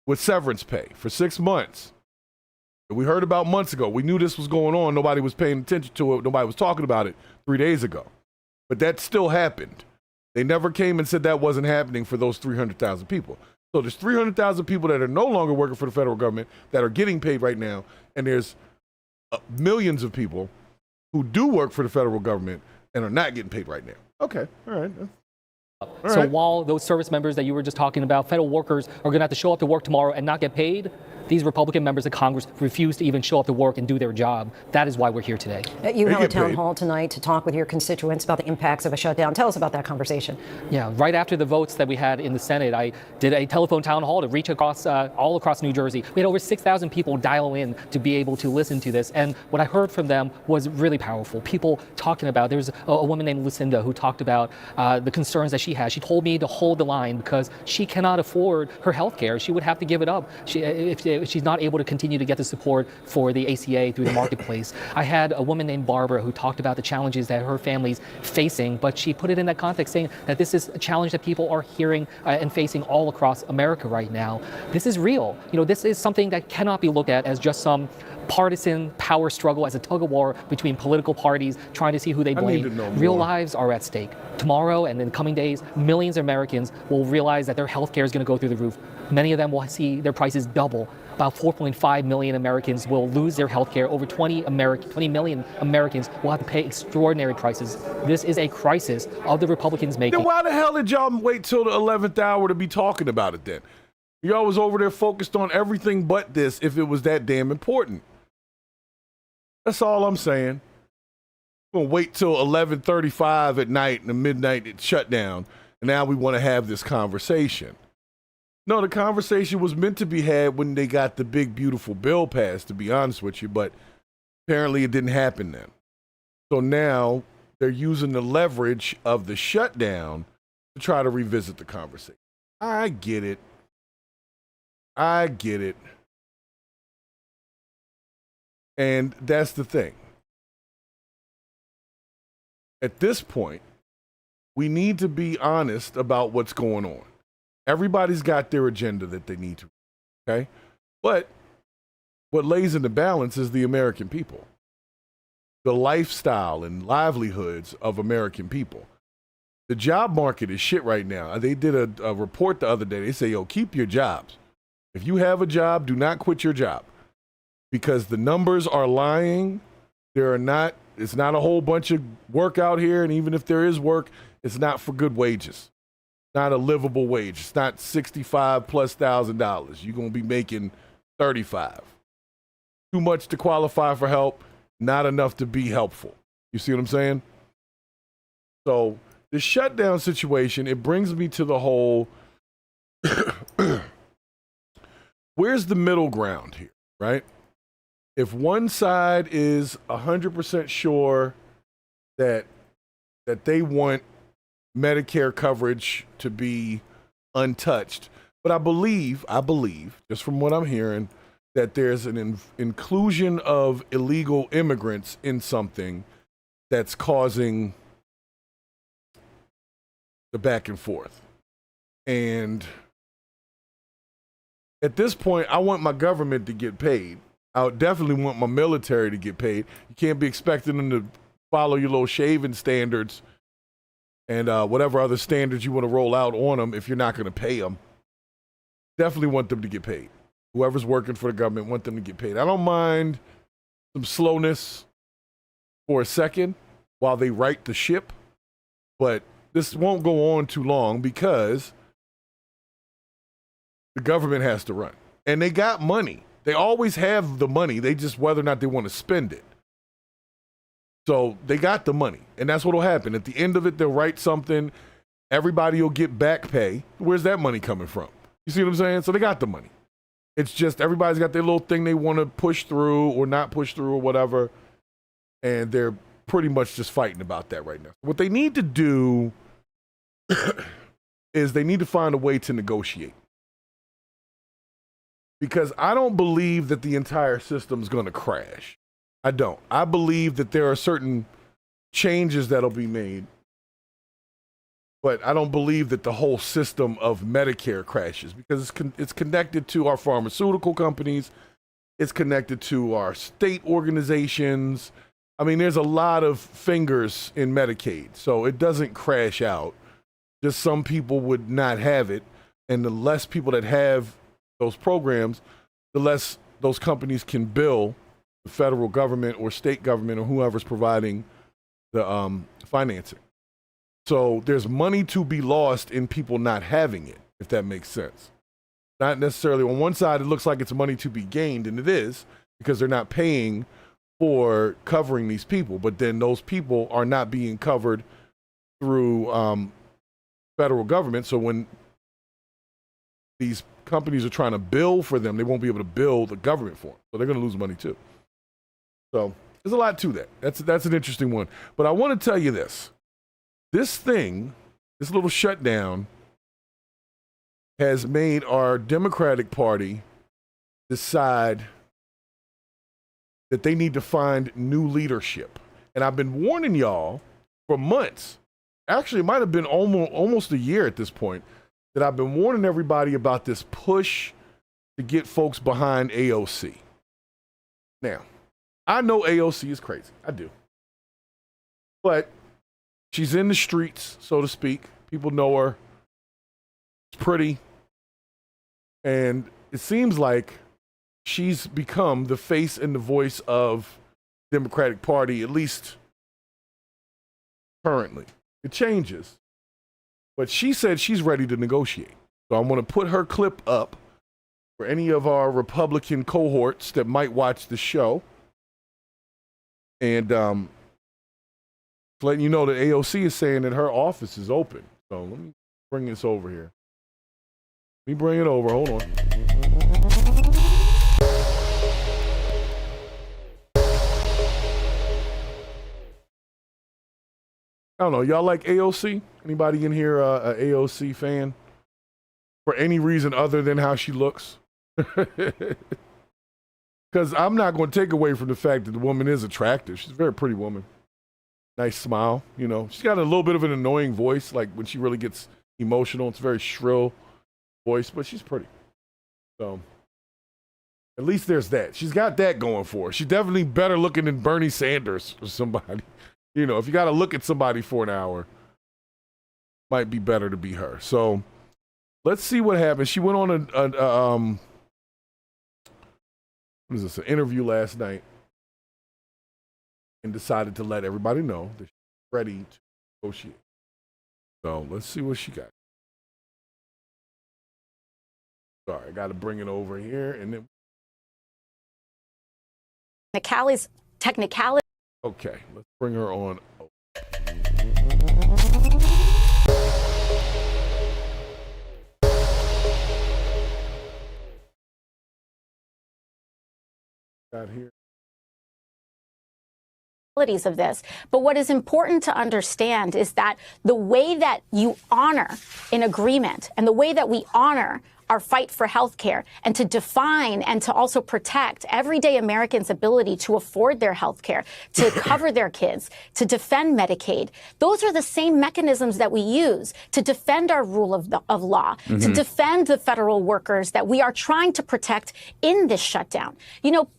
Speaker 3: with severance pay for 6 months. We heard about months ago. We knew this was going on. Nobody was paying attention to it. Nobody was talking about it 3 days ago. But that still happened. They never came and said that wasn't happening for those 300,000 people. So there's 300,000 people that are no longer working for the federal government that are getting paid right now. And there's millions of people who do work for the federal government and are not getting paid right now. Okay, all right.
Speaker 2: So while those service members that you were just talking about, federal workers, are going to have to show up to work tomorrow and not get paid, these Republican members of Congress refuse to even show up to work and do their job. That is why we're here today.
Speaker 21: You held a town hall tonight to talk with your constituents about the impacts of a shutdown. Tell us about that conversation.
Speaker 2: Yeah, right after the votes that we had in the Senate, I did a telephone town hall to reach across all across New Jersey. We had over 6,000 people dial in to be able to listen to this. And what I heard from them was really powerful. People talking about, there's a woman named Lucinda who talked about the concerns that she has. She told me to hold the line because she cannot afford her health care. She would have to give it up if she's not able to continue to get the support for the ACA through the marketplace. I had a woman named Barbara who talked about the challenges that her family's facing, but she put it in that context saying that this is a challenge that people are hearing and facing all across America right now. This is real. You know, this is something that cannot be looked at as just some partisan power struggle, as a tug of war between political parties trying to see who they blame. Real lives are at stake. Tomorrow and in the coming days, millions of Americans will realize that their health care is going to go through the roof. Many of them will see their prices double. About 4.5 million Americans will lose their health care. Over 20 million Americans will have to pay extraordinary prices. This is a crisis of the Republicans making.
Speaker 3: Then why the hell did y'all wait till the 11th hour to be talking about it then? Y'all was over there focused on everything but this if it was that damn important. That's all I'm saying. We're going to wait till 11:35 at night and the midnight shutdown, and now we want to have this conversation. No, the conversation was meant to be had when they got the big, beautiful bill passed, to be honest with you, but apparently it didn't happen then. So now they're using the leverage of the shutdown to try to revisit the conversation. I get it. And that's the thing. At this point, we need to be honest about what's going on. Everybody's got their agenda that they need to, okay? But what lays in the balance is the American people, the lifestyle and livelihoods of American people. The job market is shit right now. They did a report the other day. They say, yo, keep your jobs. If you have a job, do not quit your job, because the numbers are lying. It's not a whole bunch of work out here. And even if there is work, it's not for good wages. Not a livable wage. It's not $65,000+. You're going to be making $35,000. Too much to qualify for help, not enough to be helpful. You see what I'm saying? So the shutdown situation, it brings me to the whole where's the middle ground here, right? If one side is 100% sure that they want Medicare coverage to be untouched, but I believe, just from what I'm hearing, that there's an inclusion of illegal immigrants in something that's causing the back and forth. And at this point, I want my government to get paid. I definitely want my military to get paid. You can't be expecting them to follow your little shaving standards and whatever other standards you want to roll out on them if you're not going to pay them. Definitely want them to get paid. Whoever's working for the government, want them to get paid. I don't mind some slowness for a second while they right the ship, but this won't go on too long because the government has to run. And they got money. They always have the money. They just whether or not they want to spend it. So they got the money. And that's what will happen. At the end of it, they'll write something. Everybody will get back pay. Where's that money coming from? You see what I'm saying? So they got the money. It's just everybody's got their little thing they want to push through or not push through or whatever. And they're pretty much just fighting about that right now. What they need to do is they need to find a way to negotiate. Because I don't believe that the entire system is going to crash. I don't. I believe that there are certain changes that'll be made. But I don't believe that the whole system of Medicare crashes because it's connected to our pharmaceutical companies. It's connected to our state organizations. I mean, there's a lot of fingers in Medicaid, so it doesn't crash out. Just some people would not have it. And the less people that have those programs, the less those companies can bill the federal government or state government or whoever's providing the financing. So there's money to be lost in people not having it, if that makes sense. Not necessarily on one side, it looks like it's money to be gained, and it is because they're not paying for covering these people. But then those people are not being covered through federal government. So when these companies are trying to bill for them, they won't be able to bill the government for them. So they're going to lose money too. So there's a lot to that. That's an interesting one. But I want to tell you this. This thing, this little shutdown, has made our Democratic Party decide that they need to find new leadership. And I've been warning y'all for months. Actually, it might have been almost a year at this point that I've been warning everybody about this push to get folks behind AOC. Now, I know AOC is crazy. I do. But she's in the streets, so to speak. People know her. She's pretty. And it seems like she's become the face and the voice of the Democratic Party, at least currently. It changes. But she said she's ready to negotiate. So I'm going to put her clip up for any of our Republican cohorts that might watch the show. And letting you know that AOC is saying that her office is open. So let me bring this over here. Let me bring it over. Hold on. I don't know. Y'all like AOC? Anybody in here a AOC fan? For any reason other than how she looks? Because I'm not going to take away from the fact that the woman is attractive. She's a very pretty woman. Nice smile, you know. She's got a little bit of an annoying voice, like when she really gets emotional. It's a very shrill voice, but she's pretty. So at least there's that. She's got that going for her. She's definitely better looking than Bernie Sanders or somebody. You know, if you got to look at somebody for an hour, might be better to be her. So let's see what happens. She went on what is this, an interview last night and decided to let everybody know that she's ready to negotiate. So let's see what she got. Sorry, I got to bring it over here and then.
Speaker 4: Technicality.
Speaker 3: Okay, let's bring her on. Got here.
Speaker 4: Of this. But what is important to understand is that the way that you honor an agreement and the way that we honor our fight for health care and to define and to also protect everyday Americans' ability to afford their health care, to cover their kids, to defend Medicaid, those are the same mechanisms that we use to defend our rule of law, to defend the federal workers that we are trying to protect in this shutdown. You know,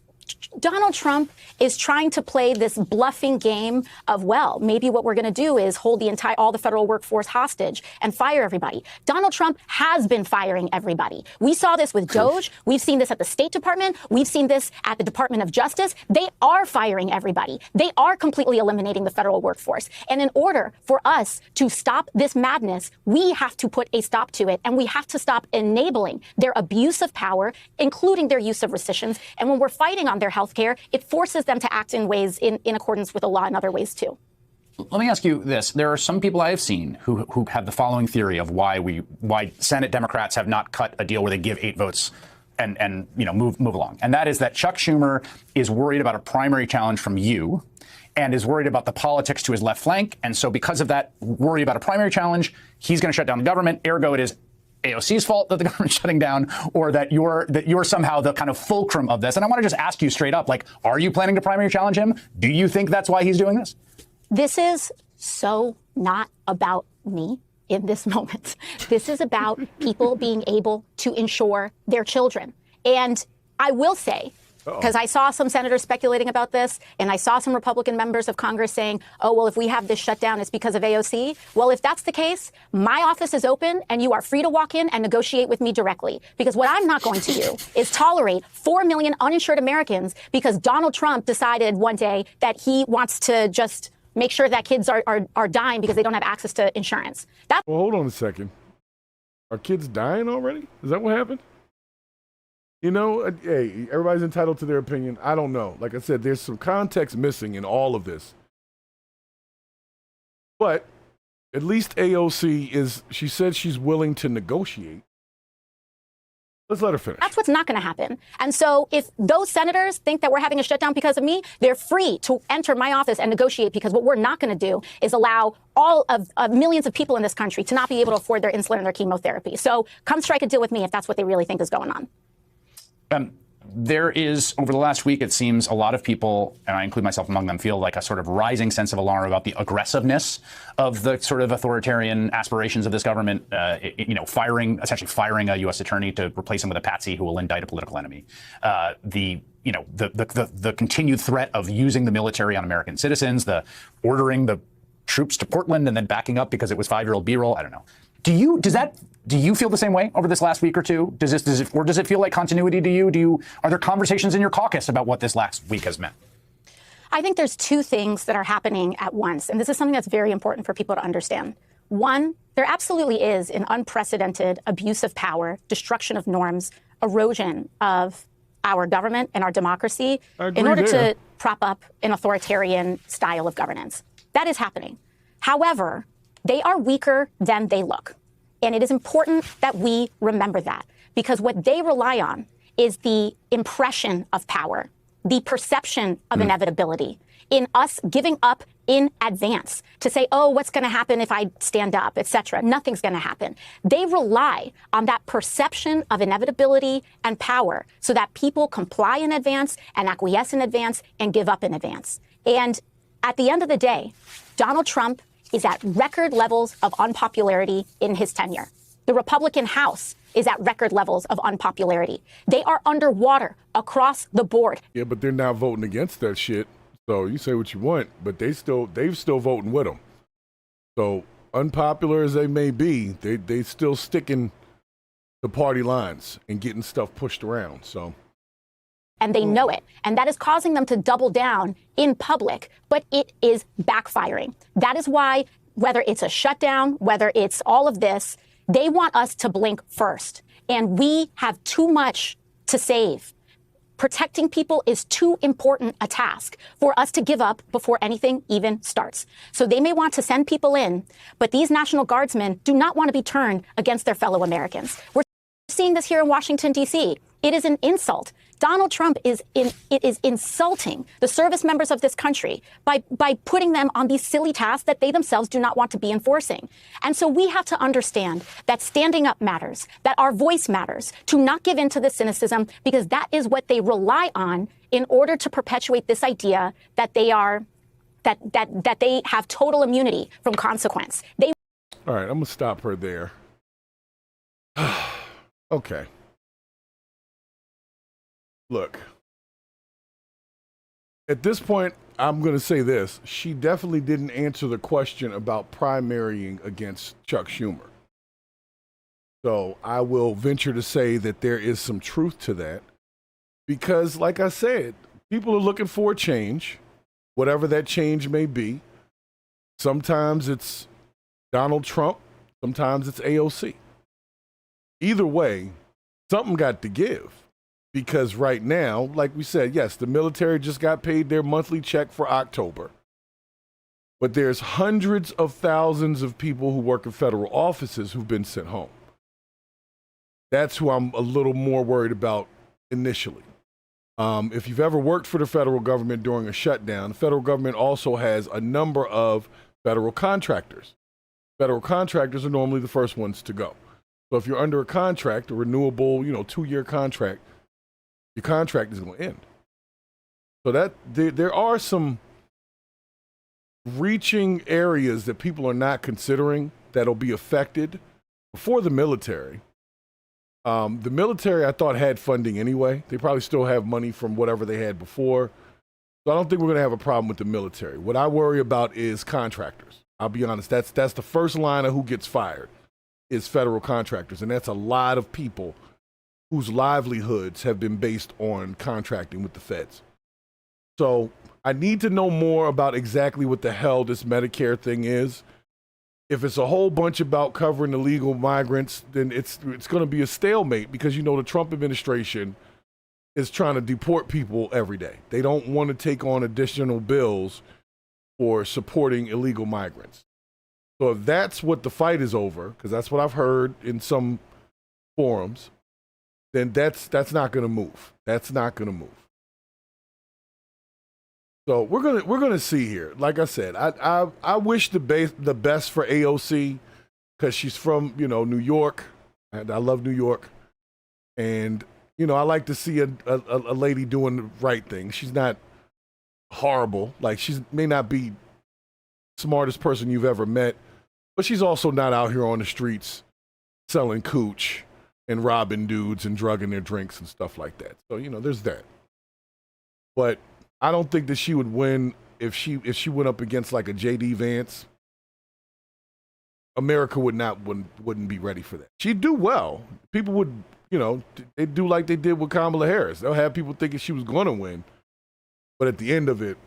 Speaker 4: Donald Trump is trying to play this bluffing game of, well, maybe what we're going to do is hold all the federal workforce hostage and fire everybody. Donald Trump has been firing everybody. We saw this with DOJ. We've seen this at the State Department. We've seen this at the Department of Justice. They are firing everybody. They are completely eliminating the federal workforce. And in order for us to stop this madness, we have to put a stop to it. And we have to stop enabling their abuse of power, including their use of rescissions. And when we're fighting on their health care, it forces them to act in ways in accordance with the law in other ways, too.
Speaker 6: Let me ask you this. There are some people I have seen who have the following theory of why Senate Democrats have not cut a deal where they give 8 votes and move along. And that is that Chuck Schumer is worried about a primary challenge from you and is worried about the politics to his left flank. And so because of that worry about a primary challenge, he's going to shut down the government. Ergo, it is AOC's fault that the government's shutting down, or that you're somehow the kind of fulcrum of this. And I want to just ask you straight up, like, are you planning to primary challenge him? Do you think that's why he's doing this?
Speaker 4: This is so not about me in this moment. This is about people being able to insure their children. And I will say, because I saw some senators speculating about this, and I saw some Republican members of Congress saying, oh, well, if we have this shutdown, it's because of AOC. Well, if that's the case, my office is open, and you are free to walk in and negotiate with me directly. Because what I'm not going to do is tolerate 4 million uninsured Americans because Donald Trump decided one day that he wants to just make sure that kids are dying because they don't have access to insurance.
Speaker 3: Well, hold on a second. Are kids dying already? Is that what happened? You know, hey, everybody's entitled to their opinion. I don't know. Like I said, there's some context missing in all of this. But at least AOC she said she's willing to negotiate. Let's let her finish.
Speaker 4: That's what's not going to happen. And so if those senators think that we're having a shutdown because of me, they're free to enter my office and negotiate, because what we're not going to do is allow all of millions of people in this country to not be able to afford their insulin and their chemotherapy. So come strike a deal with me if that's what they really think is going on.
Speaker 6: There is, over the last week, it seems a lot of people, and I include myself among them, feel like a sort of rising sense of alarm about the aggressiveness of the sort of authoritarian aspirations of this government, essentially firing a U.S. attorney to replace him with a patsy who will indict a political enemy. The continued threat of using the military on American citizens, the ordering the troops to Portland and then backing up because it was 5-year-old B-roll. I don't know. Do you feel the same way over this last week or two? Does it feel like continuity to you? Are there conversations in your caucus about what this last week has meant?
Speaker 4: I think there's two things that are happening at once, and this is something that's very important for people to understand. One, there absolutely is an unprecedented abuse of power, destruction of norms, erosion of our government and our democracy in order to prop up an authoritarian style of governance. That is happening. However, they are weaker than they look. And it is important that we remember that, because what they rely on is the impression of power, the perception of inevitability, in us giving up in advance to say, oh, what's going to happen if I stand up, etc. Nothing's going to happen. They rely on that perception of inevitability and power so that people comply in advance and acquiesce in advance and give up in advance. And at the end of the day, Donald Trump is at record levels of unpopularity in his tenure. The Republican House is at record levels of unpopularity. They are underwater across the board.
Speaker 3: Yeah, but they're not voting against that shit. So you say what you want, but they've still voting with them. So unpopular as they may be, they still sticking the party lines and getting stuff pushed around. So.
Speaker 4: And they know it. And that is causing them to double down in public, but it is backfiring. That is why, whether it's a shutdown, whether it's all of this, they want us to blink first. And we have too much to save. Protecting people is too important a task for us to give up before anything even starts. So they may want to send people in, but these National Guardsmen do not want to be turned against their fellow Americans. We're seeing this here in Washington, D.C. It is an insult Donald Trump is insulting the service members of this country by putting them on these silly tasks that they themselves do not want to be enforcing. And so we have to understand that standing up matters, that our voice matters, to not give in to the cynicism, because that is what they rely on in order to perpetuate this idea that they are that they have total immunity from consequence.
Speaker 3: All right, I'm gonna stop her there. Okay. Look, at this point, I'm going to say this. She definitely didn't answer the question about primarying against Chuck Schumer. So I will venture to say that there is some truth to that. Because, like I said, people are looking for a change, whatever that change may be. Sometimes it's Donald Trump, sometimes it's AOC. Either way, something got to give. Because right now, like we said, yes, the military just got paid their monthly check for October. But there's hundreds of thousands of people who work in federal offices who've been sent home. That's who I'm a little more worried about initially. If you've ever worked for the federal government during a shutdown, the federal government also has a number of federal contractors. Federal contractors are normally the first ones to go. So if you're under a contract, a renewable, 2-year contract, your contract is going to end. So that there are some reaching areas that people are not considering that'll be affected before the military. The military, I thought, had funding anyway. They probably still have money from whatever they had before. So I don't think we're going to have a problem with the military. What I worry about is contractors. I'll be honest. That's the first line of who gets fired is federal contractors. And that's a lot of people whose livelihoods have been based on contracting with the feds. So I need to know more about exactly what the hell this Medicare thing is. If it's a whole bunch about covering illegal migrants, then it's going to be a stalemate because, the Trump administration is trying to deport people every day. They don't want to take on additional bills for supporting illegal migrants. So if that's what the fight is over, because that's what I've heard in some forums, then that's not going to move. That's not going to move. So we're gonna see here. Like I said, I wish the best for AOC because she's from New York, and I love New York, and I like to see a lady doing the right thing. She's not horrible. Like she may not be the smartest person you've ever met, but she's also not out here on the streets selling cooch and robbing dudes and drugging their drinks and stuff like that. So, there's that. But I don't think that she would win if she went up against like a J.D. Vance. America wouldn't be ready for that. She'd do well. People would, they'd do like they did with Kamala Harris. They'll have people thinking she was going to win. But at the end of it,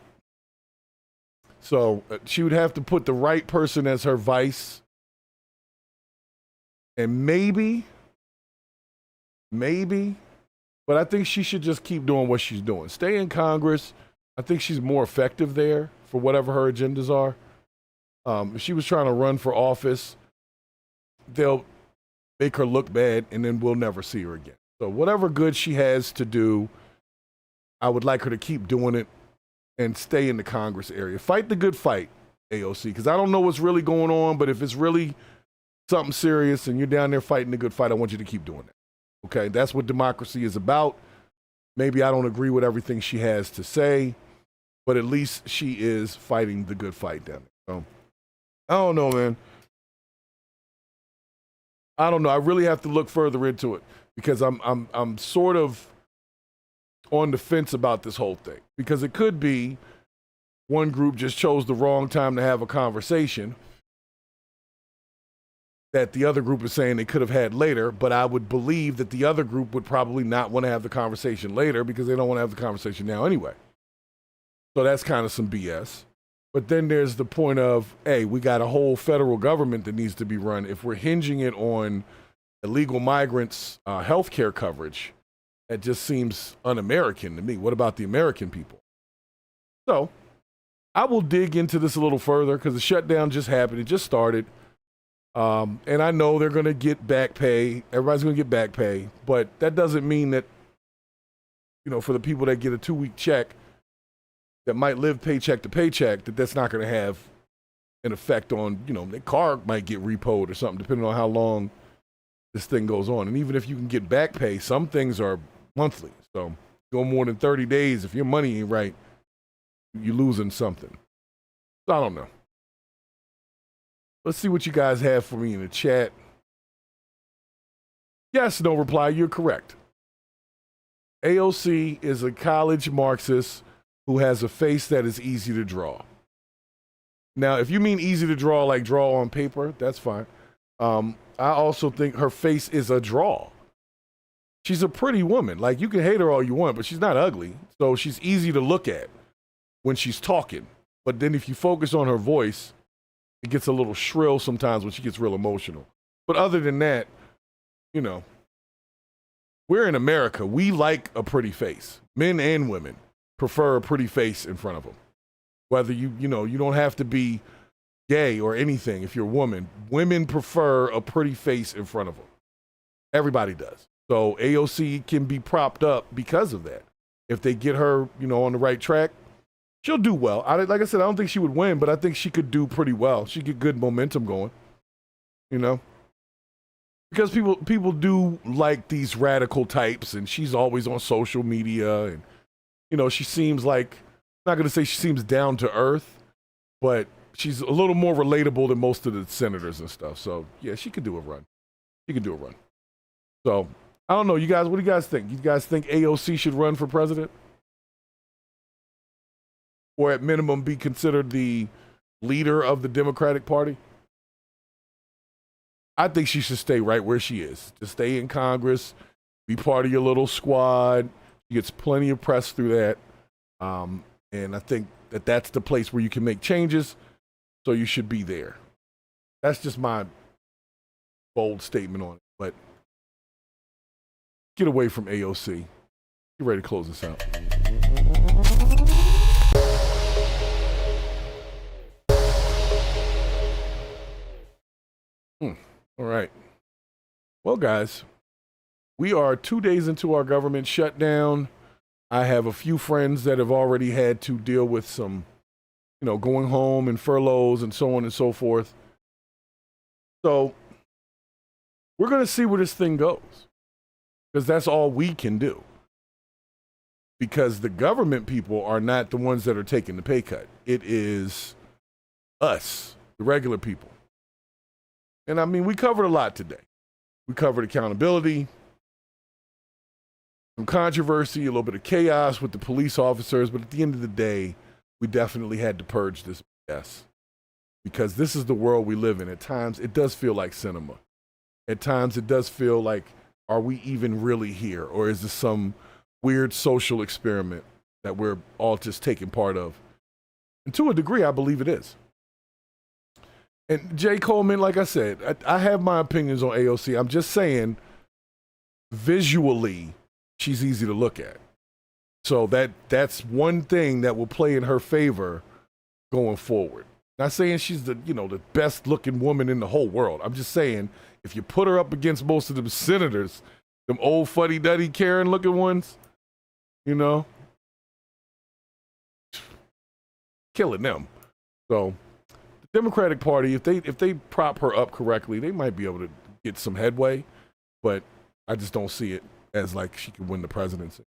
Speaker 3: so she would have to put the right person as her vice. And maybe, but I think she should just keep doing what she's doing. Stay in Congress. I think she's more effective there for whatever her agendas are. If she was trying to run for office, they'll make her look bad, and then we'll never see her again. So whatever good she has to do, I would like her to keep doing it and stay in the Congress area. Fight the good fight, AOC, because I don't know what's really going on, but if it's really something serious and you're down there fighting the good fight, I want you to keep doing that. Okay, that's what democracy is about. Maybe I don't agree with everything she has to say, but at least she is fighting the good fight down there. So, I don't know, man. I don't know. I really have to look further into it because I'm sort of on the fence about this whole thing because it could be one group just chose the wrong time to have a conversation that the other group is saying they could have had later, but I would believe that the other group would probably not want to have the conversation later because they don't want to have the conversation now anyway. So that's kind of some BS. But then there's the point of, hey, we got a whole federal government that needs to be run. If we're hinging it on illegal migrants' health care coverage, that just seems un-American to me. What about the American people? So I will dig into this a little further because the shutdown just happened. It just started. And I know they're going to get back pay. Everybody's going to get back pay. But that doesn't mean that, for the people that get a 2-week check that might live paycheck to paycheck, that's not going to have an effect on, their car might get repoed or something, depending on how long this thing goes on. And even if you can get back pay, some things are monthly. So go more than 30 days, if your money ain't right, you're losing something. So I don't know. Let's see what you guys have for me in the chat. Yes, no reply, you're correct. AOC is a college Marxist who has a face that is easy to draw. Now, if you mean easy to draw, like draw on paper, that's fine. I also think her face is a draw. She's a pretty woman. Like, you can hate her all you want, but she's not ugly. So she's easy to look at when she's talking. But then if you focus on her voice, it gets a little shrill sometimes when she gets real emotional. But other than that, we're in America. We like a pretty face. Men and women prefer a pretty face in front of them. Whether you don't have to be gay or anything. If you're a woman, women prefer a pretty face in front of them. Everybody does. So AOC can be propped up because of that. If they get her, on the right track, she'll do well. Like I said, I don't think she would win, but I think she could do pretty well. She get good momentum going, because people do like these radical types, and she's always on social media, and she seems like, I'm not going to say she seems down to earth, but she's a little more relatable than most of the senators and stuff. So yeah, she could do a run. So I don't know, you guys. What do you guys think? You guys think AOC should run for president, or at minimum be considered the leader of the Democratic Party? I think she should stay right where she is. Just stay in Congress, be part of your little squad. She gets plenty of press through that. And I think that's the place where you can make changes. So you should be there. That's just my bold statement on it. But get away from AOC. Get ready to close this out. All right. Well, guys, we are 2 days into our government shutdown. I have a few friends that have already had to deal with some, going home and furloughs and so on and so forth. So we're going to see where this thing goes, because that's all we can do. Because the government people are not the ones that are taking the pay cut. It is us, the regular people. And I mean, we covered a lot today. We covered accountability, some controversy, a little bit of chaos with the police officers. But at the end of the day, we definitely had to purge this BS, because this is the world we live in. At times, it does feel like cinema. At times, it does feel like, are we even really here? Or is this some weird social experiment that we're all just taking part of? And to a degree, I believe it is. And Jay Coleman, like I said, I have my opinions on AOC. I'm just saying, visually, she's easy to look at. So that's one thing that will play in her favor going forward. Not saying she's the best looking woman in the whole world. I'm just saying, if you put her up against most of them senators, them old fuddy-duddy Karen looking ones, killing them. So the Democratic Party, if they prop her up correctly, they might be able to get some headway, but I just don't see it as like she could win the presidency.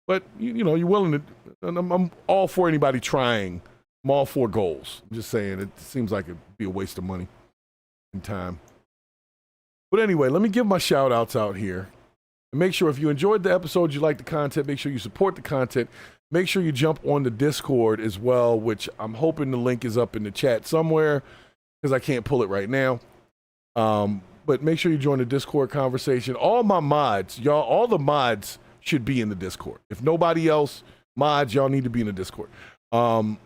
Speaker 3: But you're willing to, and I'm all for anybody trying. I'm all for goals. I'm just saying, it seems like it'd be a waste of money and time. But anyway, let me give my shout outs out here. And make sure if you enjoyed the episode, you like the content, make sure you support the content. Make sure you jump on the Discord as well, which I'm hoping the link is up in the chat somewhere, because I can't pull it right now. But make sure you join the Discord conversation. All my mods, y'all, all the mods should be in the Discord. If nobody else mods, y'all need to be in the Discord. But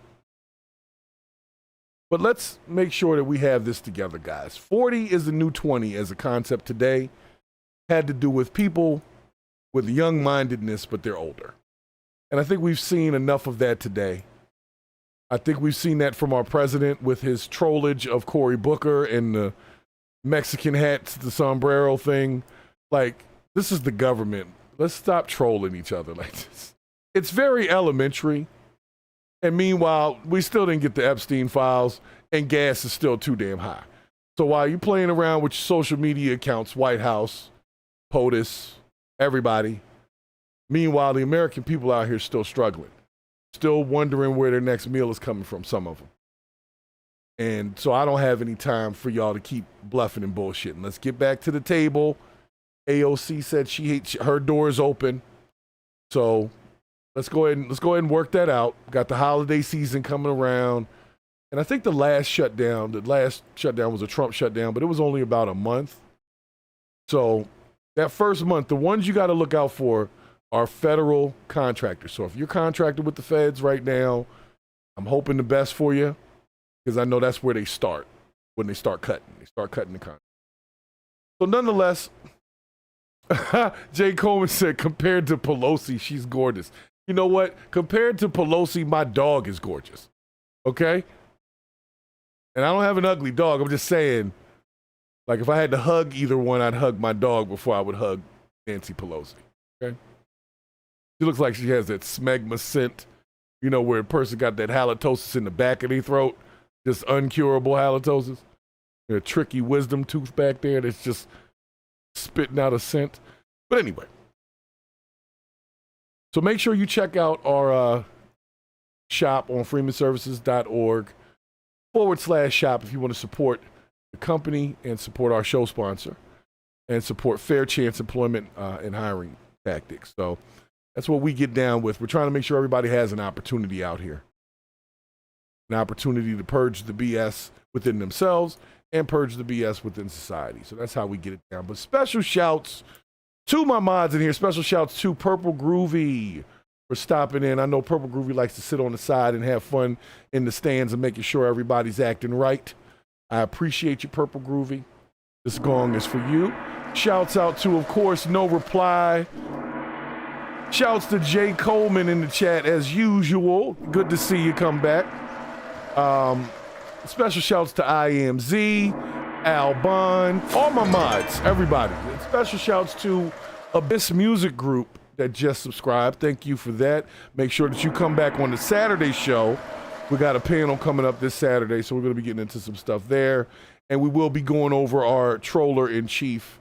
Speaker 3: let's make sure that we have this together, guys. 40 is the new 20 as a concept today. Had to do with people with young-mindedness, but they're older. And I think we've seen enough of that today. I think we've seen that from our president with his trollage of Cory Booker and the Mexican hats, the sombrero thing. Like, this is the government. Let's stop trolling each other like this. It's very elementary. And meanwhile, we still didn't get the Epstein files, and gas is still too damn high. So while you're playing around with your social media accounts, White House, POTUS, everybody, meanwhile, the American people out here still struggling, still wondering where their next meal is coming from, some of them. And so I don't have any time for y'all to keep bluffing and bullshitting. Let's get back to the table. AOC said her door is open. So let's go ahead and work that out. Got the holiday season coming around. And I think the last shutdown was a Trump shutdown, but it was only about a month. So that first month, the ones you got to look out for are federal contractors. So if you're contracted with the feds right now, I'm hoping the best for you, because I know that's where they start when they start cutting. They start cutting the contract. So nonetheless, Jay Coleman said, compared to Pelosi, she's gorgeous. You know what? Compared to Pelosi, my dog is gorgeous. Okay? And I don't have an ugly dog. I'm just saying, like, if I had to hug either one, I'd hug my dog before I would hug Nancy Pelosi. Okay? She looks like she has that smegma scent, you know, where a person got that halitosis in the back of their throat, just uncurable halitosis. A tricky wisdom tooth back there that's just spitting out a scent. But anyway. So make sure you check out our shop on freemanservices.org/shop if you want to support the company and support our show sponsor and support Fair Chance Employment and Hiring Tactics. So that's what we get down with. We're trying to make sure everybody has an opportunity out here. An opportunity to purge the BS within themselves and purge the BS within society. So that's how we get it down. But special shouts to my mods in here. Special shouts to Purple Groovy for stopping in. I know Purple Groovy likes to sit on the side and have fun in the stands and making sure everybody's acting right. I appreciate you, Purple Groovy. This gong is for you. Shouts out to, of course, No Reply. Shouts to Jay Coleman in the chat as usual. Good to see you come back. Special shouts to IMZ, Al Bond, all my mods, everybody. And special shouts to Abyss Music Group that just subscribed. Thank you for that. Make sure that you come back on the Saturday show. We got a panel coming up this Saturday, so we're going to be getting into some stuff there. And we will be going over our troller-in-chief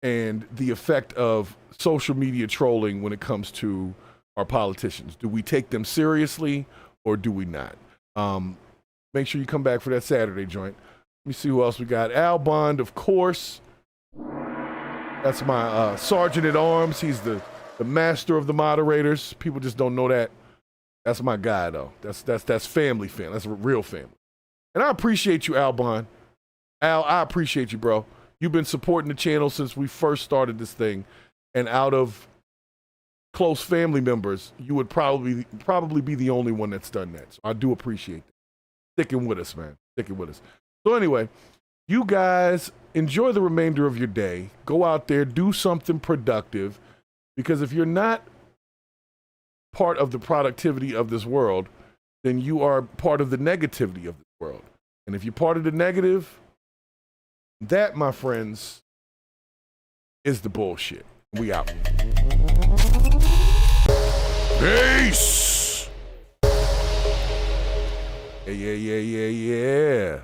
Speaker 3: and the effect of social media trolling when it comes to our politicians. Do we take them seriously or do we not? Make sure you come back for that Saturday joint. Let me see who else we got. Al Bond, of course. That's my sergeant at arms. He's the master of the moderators. People just don't know that. That's my guy, though. That's family fan. That's a real family. And I appreciate you, Al Bond. Al, I appreciate you, bro. You've been supporting the channel since we first started this thing. And out of close family members, you would probably be the only one that's done that. So I do appreciate that. Sticking with us, man. Sticking with us. So anyway, you guys enjoy the remainder of your day. Go out there, do something productive. Because if you're not part of the productivity of this world, then you are part of the negativity of this world. And if you're part of the negative, that, my friends, is the bullshit. We out. Peace. Yeah.